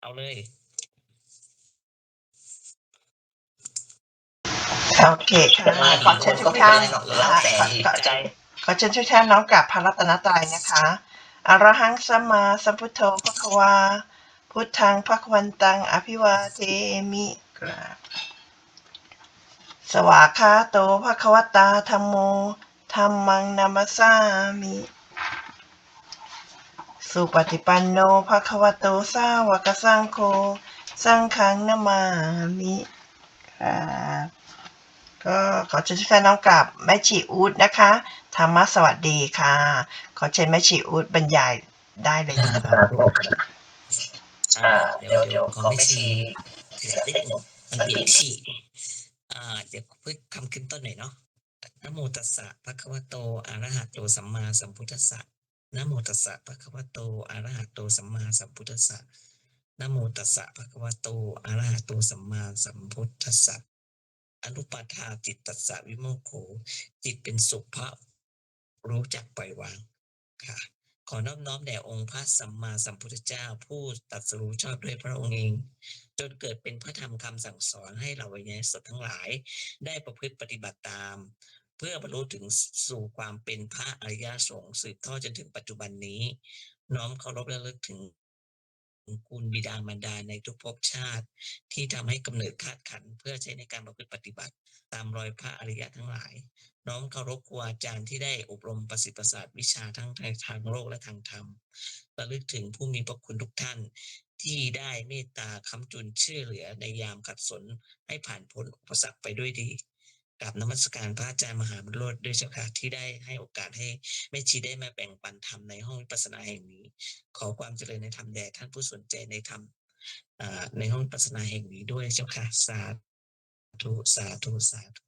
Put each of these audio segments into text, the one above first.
เอาเลยโอเคค่ะขอเชิญทุกท่านขอเชิญทุกท่านน้อมกราบพระรัตนตรัยนะคะอะระหังสัมมาสัมพุทโธภควาพุทธังภควันตังอภิวาเทมิกราบสวากขาโตภควตาธัมโมธัมมังนัมสสามิสุปฏิปันโนภควโตสาวกสังโฆสังฆังนามามิครับก็ขอเชิญทุกท่านน้อมกราบแม่ชีอู๊ดนะคะธรรมสวัสดีค่ะขอเชิญแม่ชีอู๊ดบรรยายได้เลยนะคะเดี๋ยวขอไม่ชีถือนิดหนึ่งมันเปลี่ยนที่เดี๋ยวเพิ่งคำขึ้นต้นหน่อยเนาะนะโมตัสสะภะคะวะโตอะระหะโตสัมมาสัมพุทธัสสะนะโมตัสสะภะคะวะโตอะระหะโตสัมมาสัมพุทธัสสะนะโมตัสสะภะคะวะโตอะระหะโตสัมมาสัมพุทธัสสะอนุปาทาจิตตัสสะวิโมกโขจิตเป็นสุขเพราะรู้จักปล่อยวางค่ะขอนอบน้อมแด่องค์พระสัมมาสัมพุทธเจ้าผู้ตรัสรู้ชอบด้วยพระองค์เองจนเกิดเป็นพระธรรมคำสั่งสอนให้เราวิญญาณสัตว์ทั้งหลายได้ประพฤติปฏิบัติตามเพื่อบรรลุถึงสู่ความเป็นพระอริยสงฆ์สืบทอดจนถึงปัจจุบันนี้น้อมเคารพและระลึกถึงคุณบิดามารดาในทุกภพชาติที่ทำให้กำเนิดธาตุขันธ์เพื่อใช้ในการประพฤติปฏิบัติตามรอยพระอริยะทั้งหลายน้อมเคารพครูอาจารย์ที่ได้อบรมประสิทธิประสาทวิชาทั้งทางโลกและทางธรรมระลึกถึงผู้มีพระคุณทุกท่านที่ได้เมตตาค้ำจุนช่วยเหลือในยามขัดสนให้ผ่านพ้นอุปสรรคไปด้วยดีกับนมัสการพระอาจารย์มหาบุญโรจน์ด้วยเจ้าค่ะที่ได้ให้โอกาสให้แม่ชีได้มาแบ่งปันธรรมในห้องวิปัสสนาแห่งนี้ขอความเจริญในธรรมแด่ท่านผู้สนใจในธรรมในห้องวิปัสสนาแห่งนี้ด้วยเจ้าค่ะสาธุสาธุสาธุ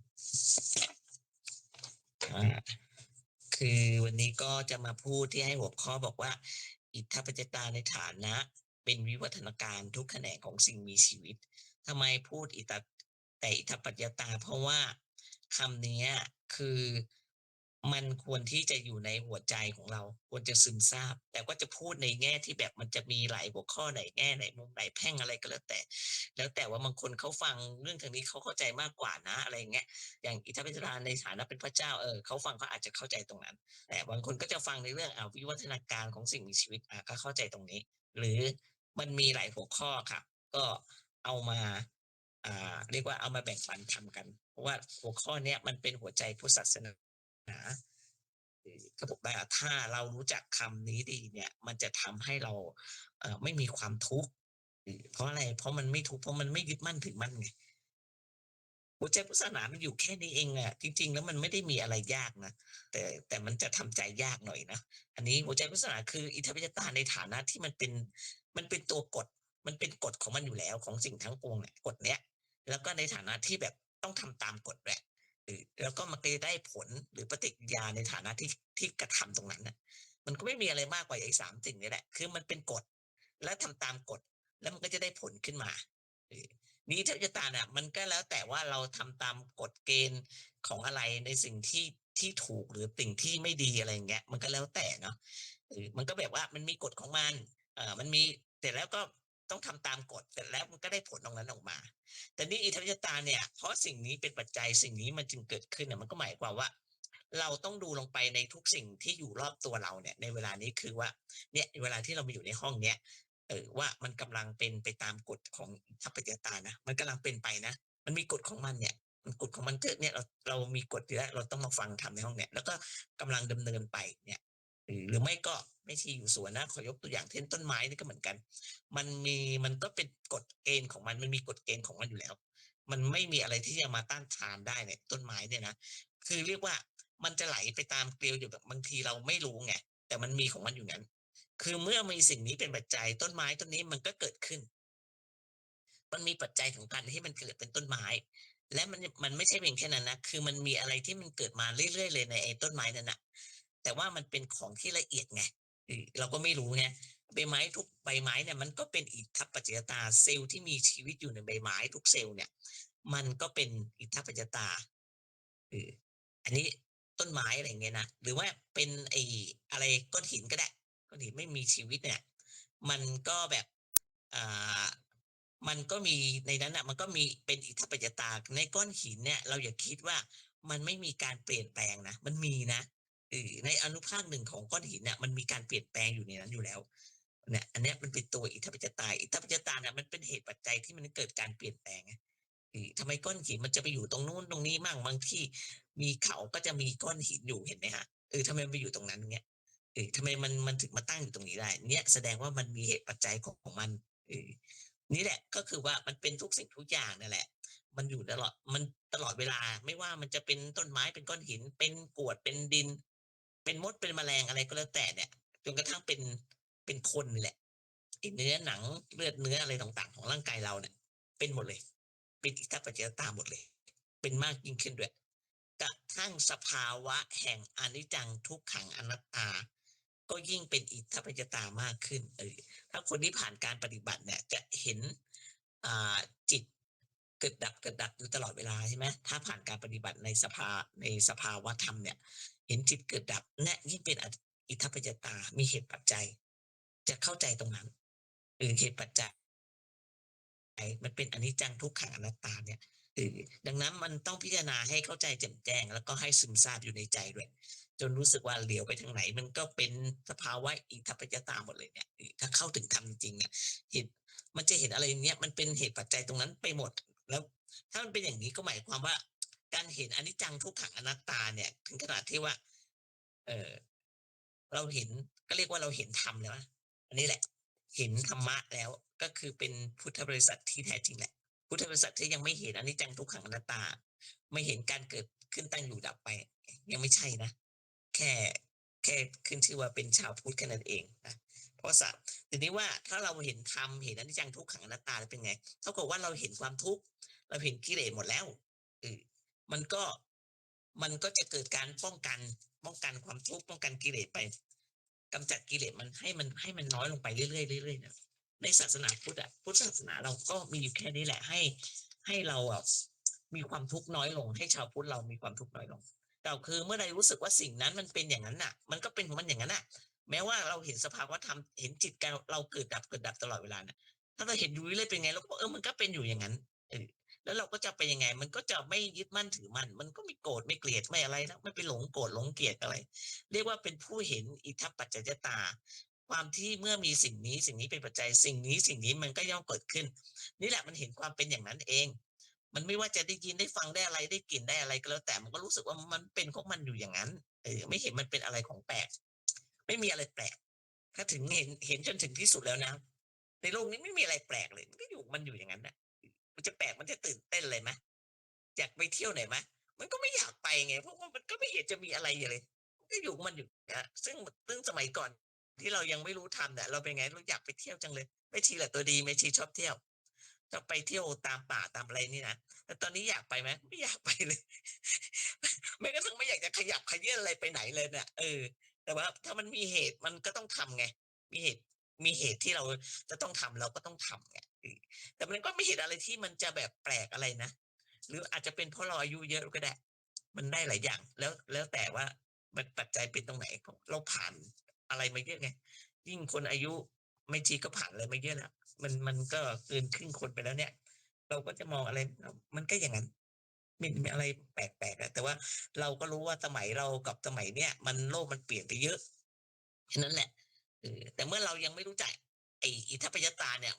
คือวันนี้ก็จะมาพูดที่ให้หัวข้อบอกว่าอิทธปัจจตาในฐานะเป็นวิวัฒนาการทุกแขนงของสิ่งมีชีวิตทำไมพูดอิทธปัจจตาเพราะว่าคำนี้คือมันควรที่จะอยู่ในหัวใจของเราควรจะซึมซาบแต่ก็จะพูดในแง่ที่แบบมันจะมีหลายหัวข้อไหนแง่ไหนมุมไหนแพ่งอะไรก็แล้วแต่ว่าบางคนเขาฟังเรื่องทางนี้เขาเข้าใจมากกว่านะอะไรเงี้ยอย่างอิทธปัจจตาในฐานะเป็นพระเจ้าเขาฟังเขาอาจจะเข้าใจตรงนั้นแต่บางคนก็จะฟังในเรื่องวิวัฒนาการของสิ่งมีชีวิตก็เข้าใจตรงนี้หรือมันมีหลายหัวข้อค่ะก็เอามาเรียกว่าเอามาแบ่งปันทำกันเพราะว่าหัวข้อนี้มันเป็นหัวใจพุทธศาสนาก็บอกได้ถ้าเรารู้จักคำนี้ดีเนี่ยมันจะทำให้เราไม่มีความทุกข์เพราะอะไรเพราะมันไม่ทุกข์เพราะมันไม่ยึดมั่นถือมั่นไงหัวใจพุทธศาสนามันอยู่แค่นี้เองจริงๆแล้วมันไม่ได้มีอะไรยากนะแต่มันจะทำใจยากหน่อยนะอันนี้หัวใจพุทธศาสนาคืออิทธปัจจตาในฐานะที่มันเป็นตัวกฎมันเป็นกฎของมันอยู่แล้วของสิ่งทั้งปวงเนี่ยกฎเนี้ยแล้วก็ในฐานะที่แบบต้องทำตามกฎแหละแล้วก็มันก็จะได้ผลหรือปฏิกิริยาในฐานะที่กระทำตรงนั้นนะมันก็ไม่มีอะไรมากกว่าไอ้สามสิ่งนี้แหละคือมันเป็นกฎและทำตามกฎแล้วมันก็จะได้ผลขึ้นมานี้เทพชะตาเนี่ยมันก็แล้วแต่ว่าเราทำตามกฎเกณฑ์ของอะไรในสิ่งที่ถูกหรือสิ่งที่ไม่ดีอะไรเงี้ยมันก็แล้วแต่เนาะมันก็แบบว่ามันมีกฎของมันมันมีเสร็จแล้วก็ต้องทำตามกฎเสร็จแล้วมันก็ได้ผลตรงนั้นออกมาแต่นี่อิทธิปัจจตาเนี่ยเพราะสิ่งนี้เป็นปัจจัยสิ่งนี้มันจึงเกิดขึ้นเนี่ยมันก็หมายความว่าเราต้องดูลงไปในทุกสิ่งที่อยู่รอบตัวเราเนี่ยในเวลานี้คือว่าเนี่ยเวลาที่เรามาอยู่ในห้องเนี้ยว่ามันกำลังเป็นไปตามกฎของอิทธิปัจจตานะมันกำลังเป็นไปนะมันมีกฎของมันเนี่ยมันกฎของมันเกิดเนี่ยเรามีกฎอยู่แล้วเราต้องมาฟังทำในห้องเนี่ยแล้วก็กำลังดำเนินไปเนี่ยหรือไม่ก็ไม่ที่อยู่สวนนะขอยกตัวอย่างเช่นต้นไม้นี่ก็เหมือนกันมันก็เป็นกฎเกณฑ์ของมันมีกฎเกณฑ์ของมันอยู่แล้วมันไม่มีอะไรที่จะมาต้านทานได้เนี่ยต้นไม้เนี่ยนะคือเรียกว่ามันจะไหลไปตามเกลียวอยู่แบบบางทีเราไม่รู้ไงแต่มันมีของมันอยู่นั้นคือเมื่อมีสิ่งนี้เป็นปัจจัยต้นไม้ต้นนี้มันก็เกิดขึ้นมันมีปัจจัยของการที่มันเกิดเป็นต้นไม้และมันไม่ใช่เพียงแค่นั้นนะคือมันมีอะไรที่มันเกิดมาเรื่อยๆเลยในไอ้ต้นไม้นั่นน่ะแต่ว่ามันเป็นของที่ละเอียดไงเราก็ไม่รู้ไงใบไม้ทุกใบไม้เนี่ยมันก็เป็นอิทธปัจจยตาเซลล์ที่มีชีวิตอยู่ในใบไม้ทุกเซลล์เนี่ยมันก็เป็นอิทธปัจจตาอันนี้ต้นไม้อะไรเงี้ยนะหรือว่าเป็นอะไรก้อนหินก็ได้ก้อนหินไม่มีชีวิตเนี่ยมันก็แบบ มันก็มีในนั้นน่ะมันก็มีเป็นอิทธัปปัจจตาในก้อนหินเนี่ยเราอย่าคิดว่ามันไม่มีการเปลี่ยนแปลงนะมันมีนะในอนุภาคหนึ่งของก้อนหินเนี่ยมันมีการเปลี่ยนแปลงอยู่ในนั้นอยู่แล้วเนี่ยอันเนี้ยมันเป็นตัวอิทธัปปัจจตาอิทธัปปัจจตาเนี่ยมันเป็นเหตุปัจจัยที่มันเกิดการเปลี่ยนแปลงไงทำไมก้อนหินมันจะไปอยู่ตรงนู้นตรงนี้มั่งบางที่มีเขาก็จะมีก้อนหินอยู่เห็นไหมคะทำไมมันไปอยู่ตรงนั้นเงี้ยทำไมมันถึงมาตั้งอยู่ตรงนี้ได้เนี่ยแสดงว่ามันมีเหตุปัจจัยของมันเออ นี่แหละก็คือว่ามันเป็นทุกสิ่งทุกอย่างนั่นแหละมันอยู่ตลอดมันตลอดเวลาไม่ว่ามันจะเป็นต้นไม้เป็นก้อนหินเป็นกรวดเป็นดินเป็นมดเป็นแมลงอะไรก็แล้วแต่เนี่ยจนกระทั่งเป็นคนนี่แหละไอ้เนื้อหนังเลือดเนื้ออะไรต่างๆของร่างกายเราเนี่ยเป็นหมดเลยเป็นอิทธัปปัจจยตาหมดเลยเป็นมากยิ่งขึ้นด้วยกระทั่งสภาวะแห่งอนิจจังทุกขังอนัตตาก็ยิ่งเป็นอิทธัปปัจจยตามากขึ้นถ้าคนที่ผ่านการปฏิบัติเนี่ยจะเห็นอ่าจิตเกิดดับเกิดดับอยู่ตลอดเวลาใช่ไหมถ้าผ่านการปฏิบัติในสภาวะธรรมเนี่ยเห็นจิตเกิดดับและยิ่งเป็นอิทธัปปัจจตามีเหตุปัจจัยจะเข้าใจตรงนั้นเหตุปัจจัยมันเป็นอนิจจังทุกขังอนัตตาเนี่ยเออดังนั้นมันต้องพิจารณาให้เข้าใจแจ่มแจ้งแล้วก็ให้ซึมซาบอยู่ในใจด้วยจนรู้สึกว่าเหลียวไปทางไหนมันก็เป็นสภาวะอิทธัปปัจจตาหมดเลยเนี่ยถ้าเข้าถึงธรรมจริงๆเนี่ยเห็นมันจะเห็นอะไรเนี้ยมันเป็นเหตุปัจจัยตรงนั้นไปหมดแล้วถ้ามันเป็นอย่างนี้ก็หมายความว่าการเห็นอนิจจังทุกขังอนัตตาเนี่ยถึงขนาดที่ว่าเออเราเห็นก็เรียกว่าเราเห็นธรรมแล้วนะอันนี้แหละเห็นธรรมะแล้วก็คือเป็นพุทธบริษัทที่แท้จริงแหละพุทธบริษัทที่ยังไม่เห็นอนิจจังทุกขังอนัตตาไม่เห็นการเกิดขึ้นตั้งอยู่ดับไปยังไม่ใช่นะแค่แค่ขึ้นชื่อว่าเป็นชาวพุทธแค่นั้นเองนะเพราะสัตว์ทีนี้ว่าถ้าเราเห็นธรรมเห็นอนิจจังทุกขังอนัตตาแล้วเป็นไงเท่ากับว่าเราเห็นความทุกข์เราเห็นกิเลสหมดแล้วเออมันก็มันก็จะเกิดการป้องกันความทุกข์ป้องกันกิเลสไปกำจัดกิเลสมันให้มันน้อยลงไปเรื่อยๆเรื่อยๆนะในศาสนาพุทธพุทธศาสนาเราก็มีอยู่แค่นี้แหละให้เรามีความทุกข์น้อยลงให้ชาวพุทธเรามีความทุกข์น้อยลงแต่คือเมื่อใดรู้สึกว่าสิ่งนั้นมันเป็นอย่างนั้นน่ะมันก็เป็นของมันอย่างนั้นน่ะแม้ว่าเราเห็นสภาวะธรรมเห็นจิตเราเกิดดับตลอดเวลานะถ้าเราเห็นอยู่เรื่อยเป็นไงเราก็มันก็เป็นอยู่อย่างนั้นแล้วเราก็จะไปยังไงมันก็จะไม่ยึดมั่นถือมั่นมันก็ไม่โกรธไม่เกลียดไม่อะไรนะไม่ไปหลงโกรธหลงเกลียดอะไรเรียกว่าเป็นผู้เห็นอิทัปปัจจยตาความที่เมื่อมีสิ่งนี้เป็นปัจจัยสิ่งนี้มันก็ย่อมเกิดขึ้นนี่แหละมันเห็นความเป็นอย่างนั้นเองมันไม่ว่าจะได้ยินได้ฟังได้อะไรได้กลิ่นได้อะไรก็แล้วแต่มันก็รู้สึกว่ามันเป็นของมันอยู่อย่างนั้นไม่เห็นมันเป็นอะไรของแปลกไม่มีอะไรแปลกถ้าถึงเห็นจนถึงที่สุดแล้วนะในโลกนี้ไม่มีอะไรแปลกเลยมันอยู่อย่างนั้นนะมันจะแปลกมันจะตื่นเต้นเลยไหมอยากไปเที่ยวไหนไหมมันก็ไม่อยากไปไงเพราะว่ามันก็ไม่เห็นจะมีอะไรเลยมันก็อยู่มันอยู่นะซึ่งสมัยก่อนที่เรายังไม่รู้ทำเนี่ยเราเป็นไงเราอยากไปเที่ยวจังเลยแม่ชีแหละตัวดีแม่ชีชอบเที่ยวชอบไปเที่ยวตามป่าตามอะไรนี่นะแต่ตอนนี้อยากไปไหมไม่อยากไปเลยแม้กระทั่งไม่อยากจะขยับขยื่นอะไรไปไหนเลยเนี่ยแต่ว่าถ้ามันมีเหตุมันก็ต้องทำไงมีเหตุมีเหตุที่เราจะต้องทำเราก็ต้องทำไงแต่มันก็ไม่เห็นอะไรที่มันจะแบบแปลกอะไรนะหรืออาจจะเป็นเพราะเราอายุเยอะก็ได้มันได้หลายอย่างแล้วแต่ว่ามันปัจจัยเป็นตรงไหนเราผ่านอะไรมาเยอะไงยิ่งคนอายุไม่ชีก็ผ่านอะไรมาเยอะแล้วมันก็เกินครึ่งคนไปแล้วเนี่ยเราก็จะมองอะไรมันก็อย่างนั้นไม่มีอะไรแปลกๆอะแต่ว่าเราก็รู้ว่าสมัยเรากับสมัยเนี้ยมันโลกมันเปลี่ยนไปเยอะแค่นั้นแหละแต่เมื่อเรายังไม่รู้จักไอ้อิทธัปปัจจตาเนี่ย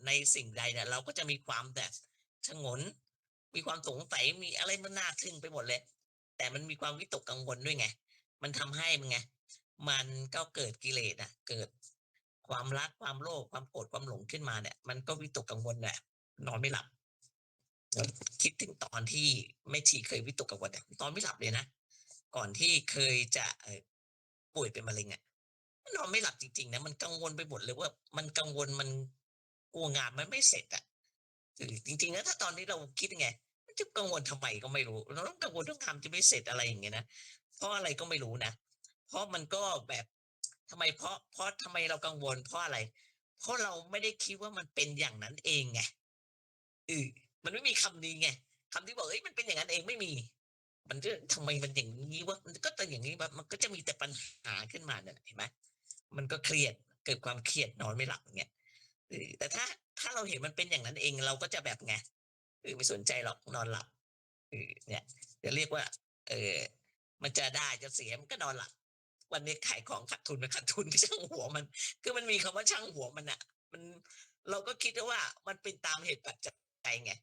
ในสิ่งใดเนี่ยเราก็จะมีความแบบฉงนมีความสงสัยมีอะไรมันน่าทึ่งไปหมดเลยแต่มันมีความวิตกกังวลด้วยไงมันทำให้มันไงมันก็เกิดกิเลสอะเกิดความรักความโลภความโกรธความหลงขึ้นมาเนี่ยมันก็วิตกกังวลแหละนอนไม่หลับคิดถึงตอนที่แม่ชีเคยวิตกกังวลเนี่ยนอนไม่หลับเลยนะก่อนที่เคยจะป่วยเป็นมะเร็งอะ นอนไม่หลับจริงๆนะมันกังวลไปหมดเลยว่ามันกังวลมันกลัวงานมันไม่เสร็จอะจริงๆแล้วถ้าตอนนี้เราคิดยังไงมันจะกังวลทำไมก็ไม่รู้เราต้องกังวลเรื่องทำจะไม่เสร็จอะไรอย่างเงี้ยนะเพราะอะไรก็ไม่รู้นะเพราะมันก็แบบทำไมเพราะทำไมเรากังวลเพราะอะไรเพราะเราไม่ได้คิดว่ามันเป็นอย่างนั้นเองไงเออมันไม่มีคำนี้ไงคำที่บอกเฮ้ยมันเป็นอย่างนั้นเองไม่มีมันก็ทำไมมันอย่างงี้วะมันก็ต้องอย่างงี้วะมันก็จะมีแต่ปัญหาขึ้นมาเนี่ยเห็นไหม มันก็เครียดเกิดความเครียดนอนไม่หลับอย่างเงี้ยแต่ถ้า ถ้าเราเห็นมันเป็นอย่างนั้นเองเราก็จะแบบไงไม่สนใจหรอกนอนหลับเนี่ยจะเรียกว่าเออมันจะได้จะเสียมันก็นอนหลับวันนี้ขายของขาดทุนมันขาดทุนก็ช่างหัวมันคือมันมีคำว่าช่างหัวมันอ่ะมันเราก็คิดว่ามันเป็นตามเหตุปัจจัยไง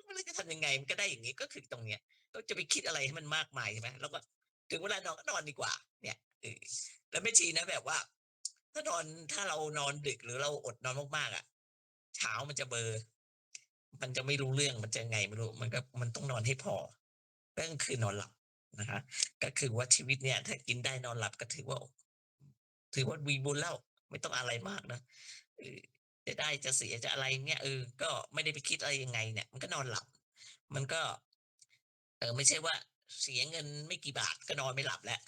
ไม่รู้จะทำยังไงมันก็ได้อย่างนี้ก็คือตรงเนี้ยก็จะไปคิดอะไรให้มันมากมายใช่ไหมแล้วก็ถึงเวลานอนก็นอนดีกว่าเนี่ยแล้วไม่ชีนะแบบว่าถ้าเรานอนดึกหรือเราอดนอนมากๆอ่ะเช้ามันจะเบลอมันจะไม่รู้เรื่องมันจะไงไม่รู้มันต้องนอนให้พอก็คือนอนหลับนะคะก็คือว่าชีวิตเนี่ยถ้ากินได้นอนหลับก็ถือว่ามีบุญแล้วไม่ต้องอะไรมากนะเออจะได้จะเสียจะอะไรเนี่ยก็ไม่ได้ไปคิดอะไรยังไงเนี่ยมันก็นอนหลับมันก็ไม่ใช่ว่าเสียเงินไม่กี่บาทก็นอนไม่หลับแล้ว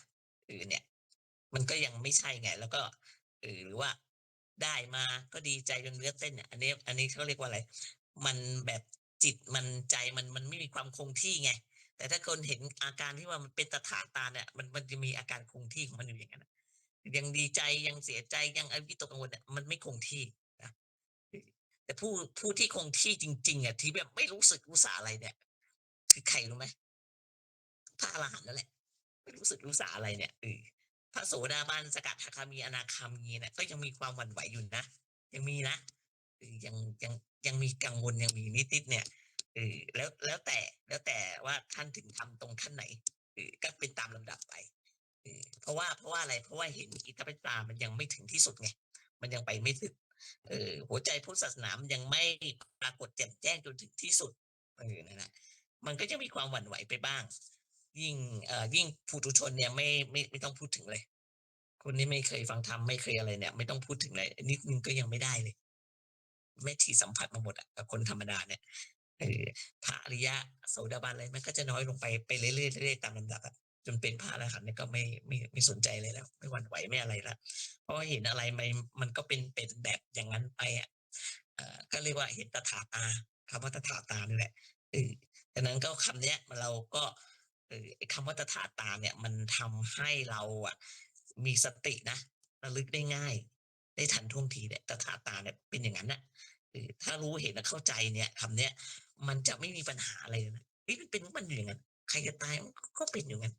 เนี่ยมันก็ยังไม่ใช่ไงแล้วก็หรือว่าได้มาก็ดีใจจนเนื้อเต้นเนี่ยอันนี้เขาเรียกว่าอะไรมันแบบจิตมันใจมันไม่มีความคงที่ไงแต่ถ้าคนเห็นอาการที่ว่ามันเป็นตถาตาเนี่ยมันจะมีอาการคงที่ของมันอยู่อย่างนั้นยังดีใจยังเสียใจยังวิตกกังวลเนี่ยมันไม่คงที่นะแต่ผู้ที่คงที่จริงๆอ่ะที่แบบไม่รู้สึกรู้สาอะไรเนี่ยคือใครรู้ไหมพระอรหันต์นั่นแหละไม่รู้สึกรู้สาอะไรเนี่ยพระโสดาบันสกทาคามีอนาคามีเนี่ยก็ยังมีความหวั่นไหวอยู่นะยังมีนะยังมีกังวลยังมีนิดๆเนี่ยแล้วแต่ว่าท่านถึงทำตรงขั้นไหนก็เป็นตามลำดับไปเพราะว่าอะไรเพราะว่าเห็นอิทธิปัญญามันยังไม่ถึงที่สุดไงมันยังไปไม่ถึงหัวใจพุทธศาสนามันยังไม่ปรากฏแจ่มแจ้งจนถึงที่สุดนั่นแหละมันก็จะมีความหวั่นไหวไปบ้างยิ่งปุถุชนเนี่ยไม่ต้องพูดถึงเลยคนนี้ไม่เคยฟังธรรมไม่เคยอะไรเนี่ยไม่ต้องพูดถึงเลยนิดนึงก็ยังไม่ได้เลยแม่ชีสัมผัสมาหมดอะกับคนธรรมดาเนี่ยเออพระอริยะโสดาบันอะไรมันก็จะน้อยลงไปเรื่อยๆเรื่อยๆตามลำดับอะจนเป็นพระอรหันต์เนี่ยก็ไม่สนใจเลยแล้วไม่หวั่นไหวไม่อะไรแล้วเพราะเห็นอะไรมันก็เป็นแบบอย่างนั้นไปอ่ะก็เรียกว่าเห็นตถาตาคำว่าตถาตานี่แหละดังนั้นก็คำเนี้ยเราก็คำว่าตถาตาเนี่ยมันทำให้เราอ่ะมีสตินะระลึกได้ง่ายได้ทันท่วงทีเนี่ยตถาตาเนี่ยเป็นอย่างนั้นนะถ้ารู้เห็นและเข้าใจเนี่ยคำเนี้ยมันจะไม่มีปัญหาอะไรนะมันเป็นมันอยู่อย่างนั้นใครจะตายมันก็เป็นอย่างนั้น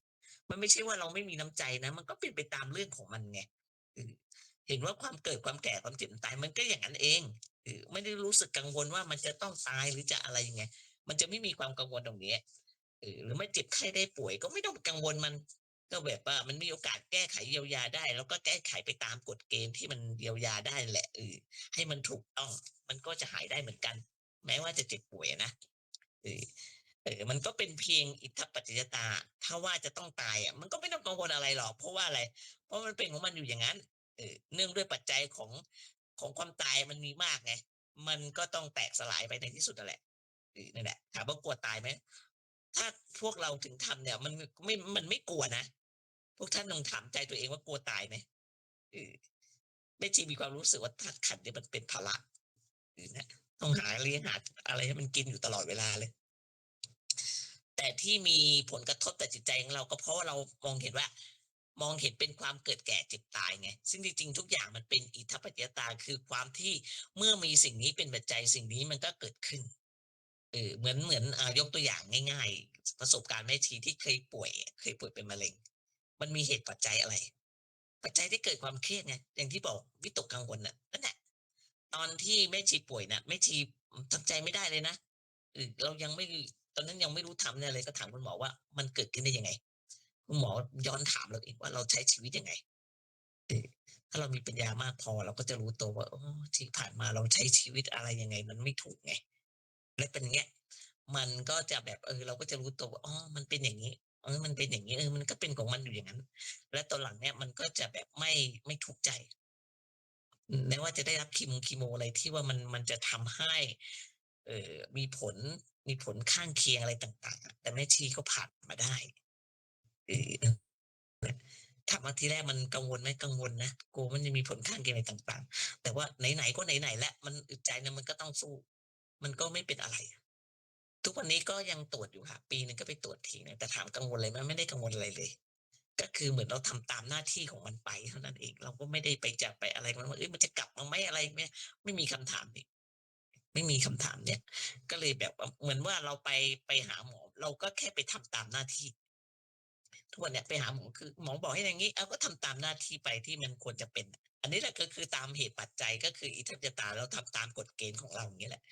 มันไม่ใช่ว่าเราไม่มีน้ำใจนะมันก็เป็นไปตามเรื่องของมันไงเห็นว่าความเกิดความแก่ความเจ็บตายมันก็อย่างนั้นเองไม่ได้รู้สึกกังวลว่ามันจะต้องตายหรือจะอะไรยังไงมันจะไม่มีความกังวลตรงนี้หรือไม่เจ็บไข้ได้ป่วยก็ไม่ต้องกังวลมันก็แบบว่ามันมีโอกาสแก้ไขเยียวยาได้แล้วก็แก้ไขไปตามกฎเกณฑ์ที่มันเยียวยาได้แหละให้มันถูกต้องมันก็จะหายได้เหมือนกันแม้ว่าจะเจ็บป่วยนะเออมันก็เป็นเพียงอิทธปัจจยตาถ้าว่าจะต้องตายมันก็ไม่ต้องกังวลอะไรหรอกเพราะว่าอะไรเพราะมันเป็นของมันอยู่อย่างนั้นเนื่องด้วยปัจจัยของความตายมันมีมากไงมันก็ต้องแตกสลายไปในที่สุดนั่นแหละนั่นแหละถามว่ากลัวตายไหมถ้าพวกเราถึงทำเนี่ยมันไม่กลัวนะพวกท่านลองถามใจตัวเองว่ากลัวตายไหมไม่จริงมีความรู้สึกว่าธาตุขันธ์เนี่ยมันเป็นภาระนะต้องหาเลี้ยงหาอะไรให้มันกินอยู่ตลอดเวลาเลยแต่ที่มีผลกระทบต่อจิตใจของเราก็เพราะว่าเรามองเห็นเป็นความเกิดแก่เจ็บตายไงซึ่งจริงๆทุกอย่างมันเป็นอิทธปัจจยตาคือความที่เมื่อมีสิ่งนี้เป็นปัจจัยสิ่งนี้มันก็เกิดขึ้นเหมือนยกตัวอย่างง่ายๆประสบการณ์แม่ชีที่เคยป่วยเป็นมะเร็งมันมีเหตุปัจจัยอะไรปัจจัยที่เกิดความเครียดไงอย่างที่บอกวิตกกังวลน่ะนั่นแหละตอนที่แม่ชีป่วยน่ะแม่ชีทำใจไม่ได้เลยนะเรายังไม่ตอนนั้นยังไม่รู้ทำเนี่ยเลยก็ถามคุณหมอว่ามันเกิดขึ้นได้ยังไงคุณหมอย้อนถามเราอีกว่าเราใช้ชีวิตยังไงเออถ้าเรามีปัญญามากพอเราก็จะรู้ตัวว่าที่ผ่านมาเราใช้ชีวิตอะไรยังไงมันไม่ถูกไงและเป็นเงี้ยมันก็จะแบบเราก็จะรู้ตัวว่ามันเป็นอย่างนี้มันเป็นอย่างนี้มันก็เป็นของมันอยู่อย่างนั้นและตอนหลังเนี่ยมันก็จะแบบไม่ทุกข์ใจแม้ว่าจะได้รับคีโมอะไรที่ว่ามันจะทำให้มีผลข้างเคียงอะไรต่างๆแต่แม่ชีเขาผ่านมาได้เออถามว่าทีแรกมันกังวลไหมกังวลนะกลัวมันจะมีผลข้างเคียงอะไรต่างๆแต่ว่าไหนๆก็ไหนๆแล้วมันอึดใจนะมันก็ต้องสู้มันก็ไม่เป็นอะไรทุกวันนี้ก็ยังตรวจอยู่ค่ะปีหนึ่งก็ไปตรวจทีนึงแต่ถามกังวลอะไรไหมไม่ได้กังวลอะไรเลย ก็คือเหมือนเราทำตามหน้าที่ของมันไปเท่านั้นเองเราก็ไม่ได้ไปจะไปอะไรมันว่ามันจะกลับมาไหมอะไรไม่มีคำถามนี้ไม่มีคำถามเนี่ยก็เลยแบบว่าเหมือนว่าเราไปหาหมอเราก็แค่ไปทำตามหน้าที่ทุกวันเนี้ยไปหาหมอคือหมอบอกให้อย่างงี้ก็ทำตามหน้าที่ไปที่มันควรจะเป็นอันนี้แหละก็คือตามเหตุปัจจัยก็คืออิทัปปัจจตาเราทำตามกฎเกณฑ์ของเราอย่างงี้แหละ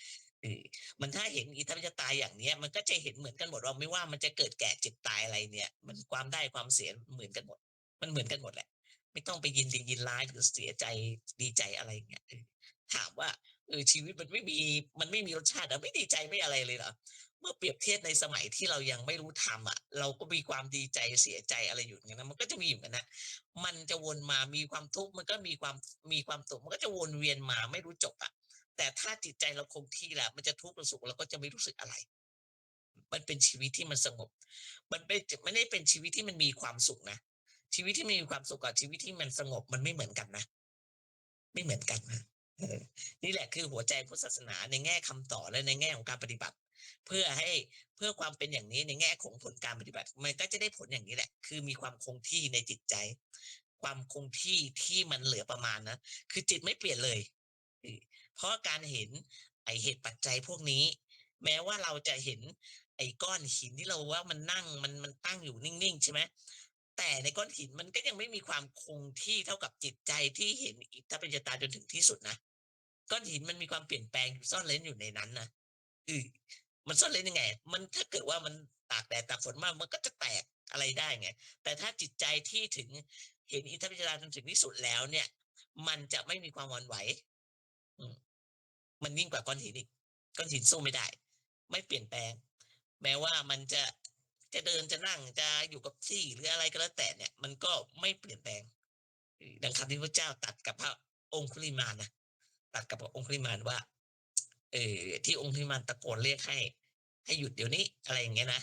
เออมันถ้าเห็นอิทัปปัจจตาอย่างเนี้ยมันก็จะเห็นเหมือนกันหมดว่าไม่ว่ามันจะเกิดแก่เจ็บตายอะไรเนี่ยมันความได้ความเสียเหมือนกันหมดมันเหมือนกันหมดแหละไม่ต้องไปยินดียินร้ายหรือเสียใจดีใจอะไรอย่างเงี้ยถามว่าชีวิตมันไม่มีรสชาติเหรอไม่ดีใจไม่อะไรเลยเหรอ เมื่อเปรียบเทียบในสมัยที่เรายังไม่รู้ธรรมอะเราก็มีความดีใจเสียใจอะไรอยู่อย่างนั้นนะมันก็จะมีอยู่อย่างนั้นนะมันจะวนมามีความทุกข์มันก็มีความสุขมันก็จะวนเวียนมาไม่รู้จบอะแต่ถ้าจิตใจเราคงที่แล้วมันจะทุกข์หรือสุขเราก็จะไม่รู้สึกอะไรมันเป็นชีวิตที่มันสงบมันไม่ได้เป็นชีวิตที่มันมีความสุขนะชีวิตที่มีความสุขกับชีวิตที่มันสงบมันไม่เหมือนกันนะ ไม่เหมือนกันนะเออนี่แหละคือหัวใจพุทธศาสนาในแง่คำสอนและในแง่ของการปฏิบัติเพื่อให้เพื่อความเป็นอย่างนี้ในแง่ของผลการปฏิบัติมันก็จะได้ผลอย่างนี้แหละคือมีความคงที่ในจิตใจความคงที่ที่มันเหลือประมาณนะคือจิตไม่เปลี่ยนเลยอือเพราะการเห็นไอ้เหตุปัจจัยพวกนี้แม้ว่าเราจะเห็นไอ้ก้อนหินที่เราว่ามันนั่งมันตั้งอยู่นิ่งๆใช่ไหม แต่ในก้อนหินมันก็ยังไม่มีความคงที่เท่ากับจิตใจที่เห็นอิทธัปปัจจตาจนถึงที่สุดนะก้อนหินมันมีความเปลี่ยนแปลงอยู่ซ่อนเร้นอยู่ในนั้นนะอือมันซ่อนเร้นยังไงมันถ้าเกิดว่ามันตากแดดตากฝนมากมันก็จะแตกอะไรได้ไงแต่ถ้าจิตใจที่ถึงเห็นอิทธัปปัจจตาจนถึงที่สุดแล้วเนี่ยมันจะไม่มีความหวั่นไหวอืม มันยิ่งกว่าก้อนหินอีกก้อนหินสู้ไม่ได้ไม่เปลี่ยนแปลงแม้ว่ามันจะเดินจะนั่งจะอยู่กับที่หรืออะไรก็แล้วแต่เนี่ยมันก็ไม่เปลี่ยนแปลงดังคำที่พระเจ้าตรัสกับพระองคุลิมานนะตรัสกับพระองคุลิมานว่าที่องคุลิมานตะโกนเรียกให้หยุดเดี๋ยวนี้อะไรอย่างเงี้ยนะ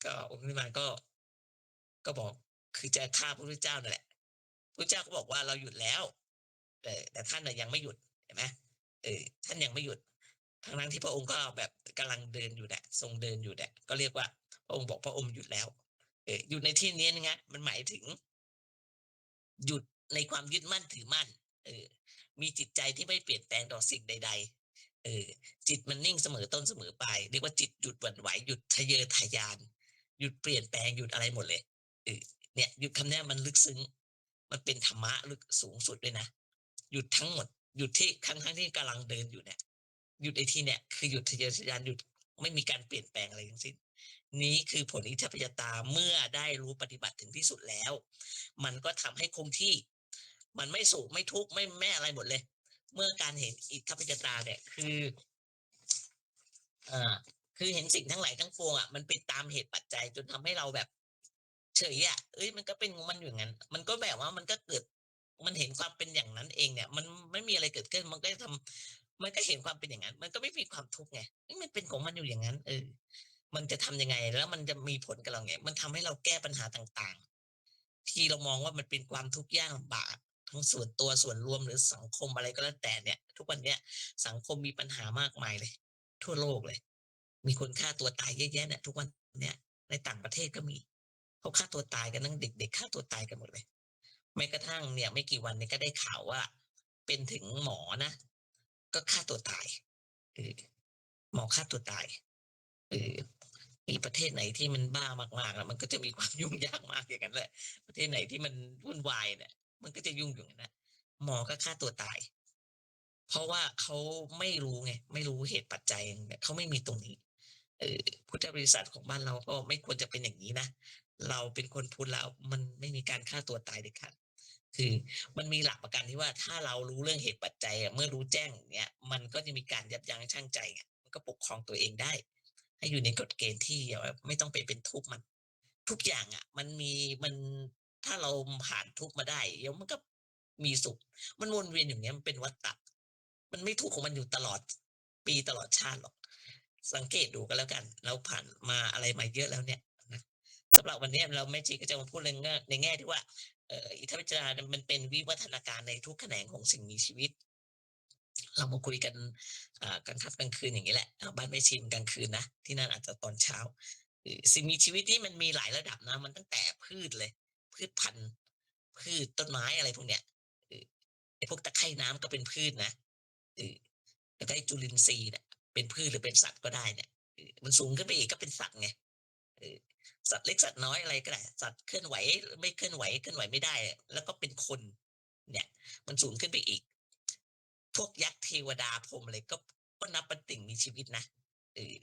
ก็องคุลิมานก็บอกคือจะฆ่าพระพุทธเจ้านั่นแหละพระเจ้าก็บอกว่าเราหยุดแล้วแต่ท่านน่ะยังไม่หยุดเห็นไหมท่านยังไม่หยุดทั้งที่พระองค์ก็แบบกำลังเดินอยู่แหละทรงเดินอยู่แหละก็เรียกว่าพระองค์บอกพระองค์หยุดแล้วหยุดในที่นี้นะมันหมายถึงหยุดในความยึดมั่นถือมั่นเออมีจิตใจที่ไม่เปลี่ยนแปลงต่อสิ่งใดๆจิตมันนิ่งเสมอต้นเสมอปลายเรียกว่าจิตหยุดหวั่นไหวหยุดทะเยอทะยานหยุดเปลี่ยนแปลงหยุดอะไรหมดเลยเออเนี่ยหยุดคำนี้มันลึกซึ้งมันเป็นธรรมะลึกสูงสุดด้วยนะหยุดทั้งหมดหยุดที่ทั้งที่กำลังเดินอยู่เนี่ย หยุดไอ้ที่เนี่ยคือหยุดทะเยอทะยานหยุดไม่มีการเปลี่ยนแปลงอะไรทั้งสิ้นนี้คือผลอิทธิปญญาตาเมื่อได้รู้ปฏิบัติถึงที่สุดแล้วมันก็ทำให้คงที่มันไม่สุขไม่ทุกข์ไม่อะไรหมดเลยเมื่อการเห็นอิทธิปญญาตาเนี่ยอ่าคือเห็นสิ่งทั้งหลายทั้งปวงอ่ะมันเป็นตามเหตุปัจจัยจนทำให้เราแบบเฉยอ่ะมันก็เป็นของมันอยู่อย่างนั้นมันก็แบบว่ามันก็เกิดมันเห็นความเป็นอย่างนั้นเองเนี่ยมันไม่มีอะไรเกิดขึ้นมันก็จะทำมันก็เห็นความเป็นอย่างนั้นมันก็ไม่มีความทุกข์ไงมันเป็นของมันอยู่อย่างนั้นมันจะทำยังไงแล้วมันจะมีผลกับเราไงมันทำให้เราแก้ปัญหาต่างๆที่เรามองว่ามันเป็นความทุกข์ยากลำบากทั้งส่วนตัวส่วนรวมหรือสังคมอะไรก็แล้วแต่เนี่ยทุกวันเนี้ยสังคมมีปัญหามากมายเลยทั่วโลกเลย มีคนฆ่าตัวตายเยอะแยะเนี่ยทุกวันเนี่ยในต่างประเทศก็มีเขาฆ่าตัวตายกันตั้งเด็กๆฆ่าตัวตายกันหมดเลยแม้กระทั่งเนี่ยไม่กี่วันนี้ก็ได้ข่าวว่าเป็นถึงหมอนะก็ฆ่าตัวตายเออหมอฆ่าตัวตายเออมีประเทศไหนที่มันบ้ามากๆแล้วมันก็จะมีความยุ่งยากมากอย่างนั้นแหละประเทศไหนที่มันวุ่นวายเนี่ยมันก็จะยุ่งอยู่อย่างนั้นนะหมอก็ฆ่าตัวตายเพราะว่าเขาไม่รู้ไงไม่รู้เหตุปัจจัยเขาไม่มีตรงนี้ พุทธบริษัทของบ้านเราก็ไม่ควรจะเป็นอย่างนี้นะเราเป็นคนพุทธแล้วมันไม่มีการฆ่าตัวตายเด็ดขาดคือมันมีหลักประกันที่ว่าถ้าเรารู้เรื่องเหตุปัจจัยเมื่อรู้แจ้งอย่างเงี้ยมันก็จะมีการยับยั้งชั่งใจมันก็ปกครองตัวเองได้ให้อยู่ในกฎเกณฑ์ที่แบบไม่ต้องไปเป็นทุกข์มันทุกอย่างอะมันถ้าเราผ่านทุกข์มาได้เดี๋ยวมันก็มีสุขมันวนเวียนอย่างเงี้ยมันเป็นวัฏฏะมันไม่ทุกข์ของมันอยู่ตลอดปีตลอดชาติหรอก สังเกตดูก็แล้วกันเราผ่านมาอะไรมาเยอะแล้วเนี่ยนะสำหรับวันนี้เราแม่ชีก็จะมาพูดในแง่ที่ว่าอิทธิปจามันเป็นวิวัฒนาการในทุกแขนงของสิ่งมีชีวิตเรามาคุยกันกลางค่ำกลางคืนอย่างนี้แหละบ้านแม่ชีมันกลางคืนนะที่นั่นอาจจะตอนเช้าสิ่งมีชีวิตที่มันมีหลายระดับนะมันตั้งแต่พืชเลยพื พืชพันธุ์พืชต้นไม้อะไรพวกเนี้ยเออไอ้พวกตะไคร่น้ำก็เป็นพืชนะเออแล้วก็ไอ้จุลินทรีย์เนี่ยเป็นพืชหรือเป็นสัตว์ก็ได้เนี่ยมันสูงขึ้นไปอีกก็เป็นสัตว์ไงเออสัตว์เล็กสัตว์น้อยอะไรก็ได้สัตว์เคลื่อนไหวไม่เคลื่อนไหวเคลื่อนไหวไม่ได้แล้วก็เป็นคนเนี่ยมันสูงขึ้นไปอีกพวกยักษ์เทวดาพรหมอะไรก็นับเป็นสิ่งมีชีวิตนะ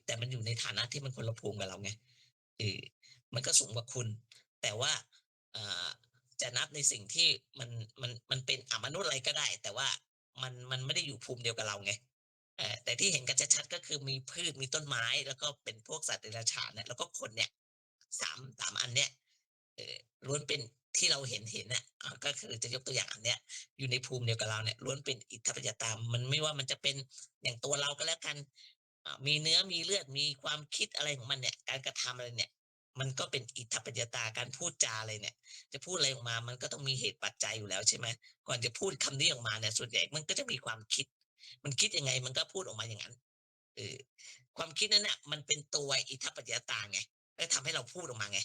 แต่มันอยู่ในฐานะที่มันคนละภูมิกับเราไงเออมันก็สูงกว่าคุณแต่ว่าอ่าจะนับในสิ่งที่มันเป็นมนุษย์อะไรก็ได้แต่ว่ามันไม่ได้อยู่ภูมิเดียวกับเราไงแต่ที่เห็นกันชัดๆก็คือมีพืชมีต้นไม้แล้วก็เป็นพวกสัตว์เดรัจฉานเนี่ยแล้วก็คนเนี่ยสามอันเนี้ยเอ่อล้วนเป็นที่เราเห็นน่ะก็คือจะยกตัวอย่างอันเนี้ยอยู่ในภูมิเดียวกับเราเนี่ยล้วนเป็นอิทธัปปัจจยตามันไม่ว่ามันจะเป็นอย่างตัวเราก็แล้วกันมีเนื้อมีเลือดมีความคิดอะไรของมันเนี่ยการกระทำอะไรเนี่ยมันก็เป็นอิทธัปปัจจยตาการพูดจาอะไรเนี่ยจะพูดอะไรออกมามันก็ต้องมีเหตุปัจจัยอยู่แล้วใช่ไหมก่อนจะพูดคำนี้ออกมาเนี่ยส่วนใหญ่มันก็จะมีความคิดมันคิดยังไงมันก็พูดออกมาอย่างนั้นเออความคิดนั้นน่ะมันเป็นตัวอิทธัปปัจจยตาไงแล้วทำให้เราพูดออกมาไง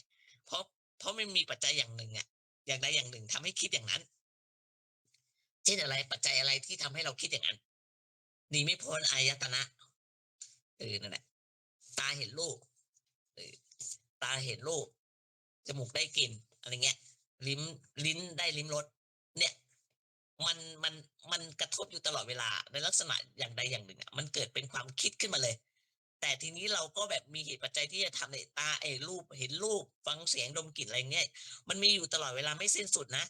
เพราะเพราะมันมีปัจจัยอย่างหนึ่งอะอย่างใดอย่างหนึ่งทำให้คิดอย่างนั้นเช่นอะไรปัจจัยอะไรที่ทำให้เราคิดอย่างนั้นหนีไม่พ้นอายตนะนั่นแหละตาเห็นรูปเออตาเห็นรูปจมูกได้กลิ่นอะไรเงี้ยลิ้มลิ้นได้ลิ้มรสเนี่ยมันมันมันกระทบอยู่ตลอดเวลาในลักษณะอย่างใดอย่างหนึ่งอะมันเกิดเป็นความคิดขึ้นมาเลยแต่ทีนี้เราก็แบบมีเหตุปัจจัยที่จะทำในตารูปเห็นรูปฟังเสียงดมกลิ่นอะไรเงี้ยมันมีอยู่ตลอดเวลาไม่สิ้นสุดนะ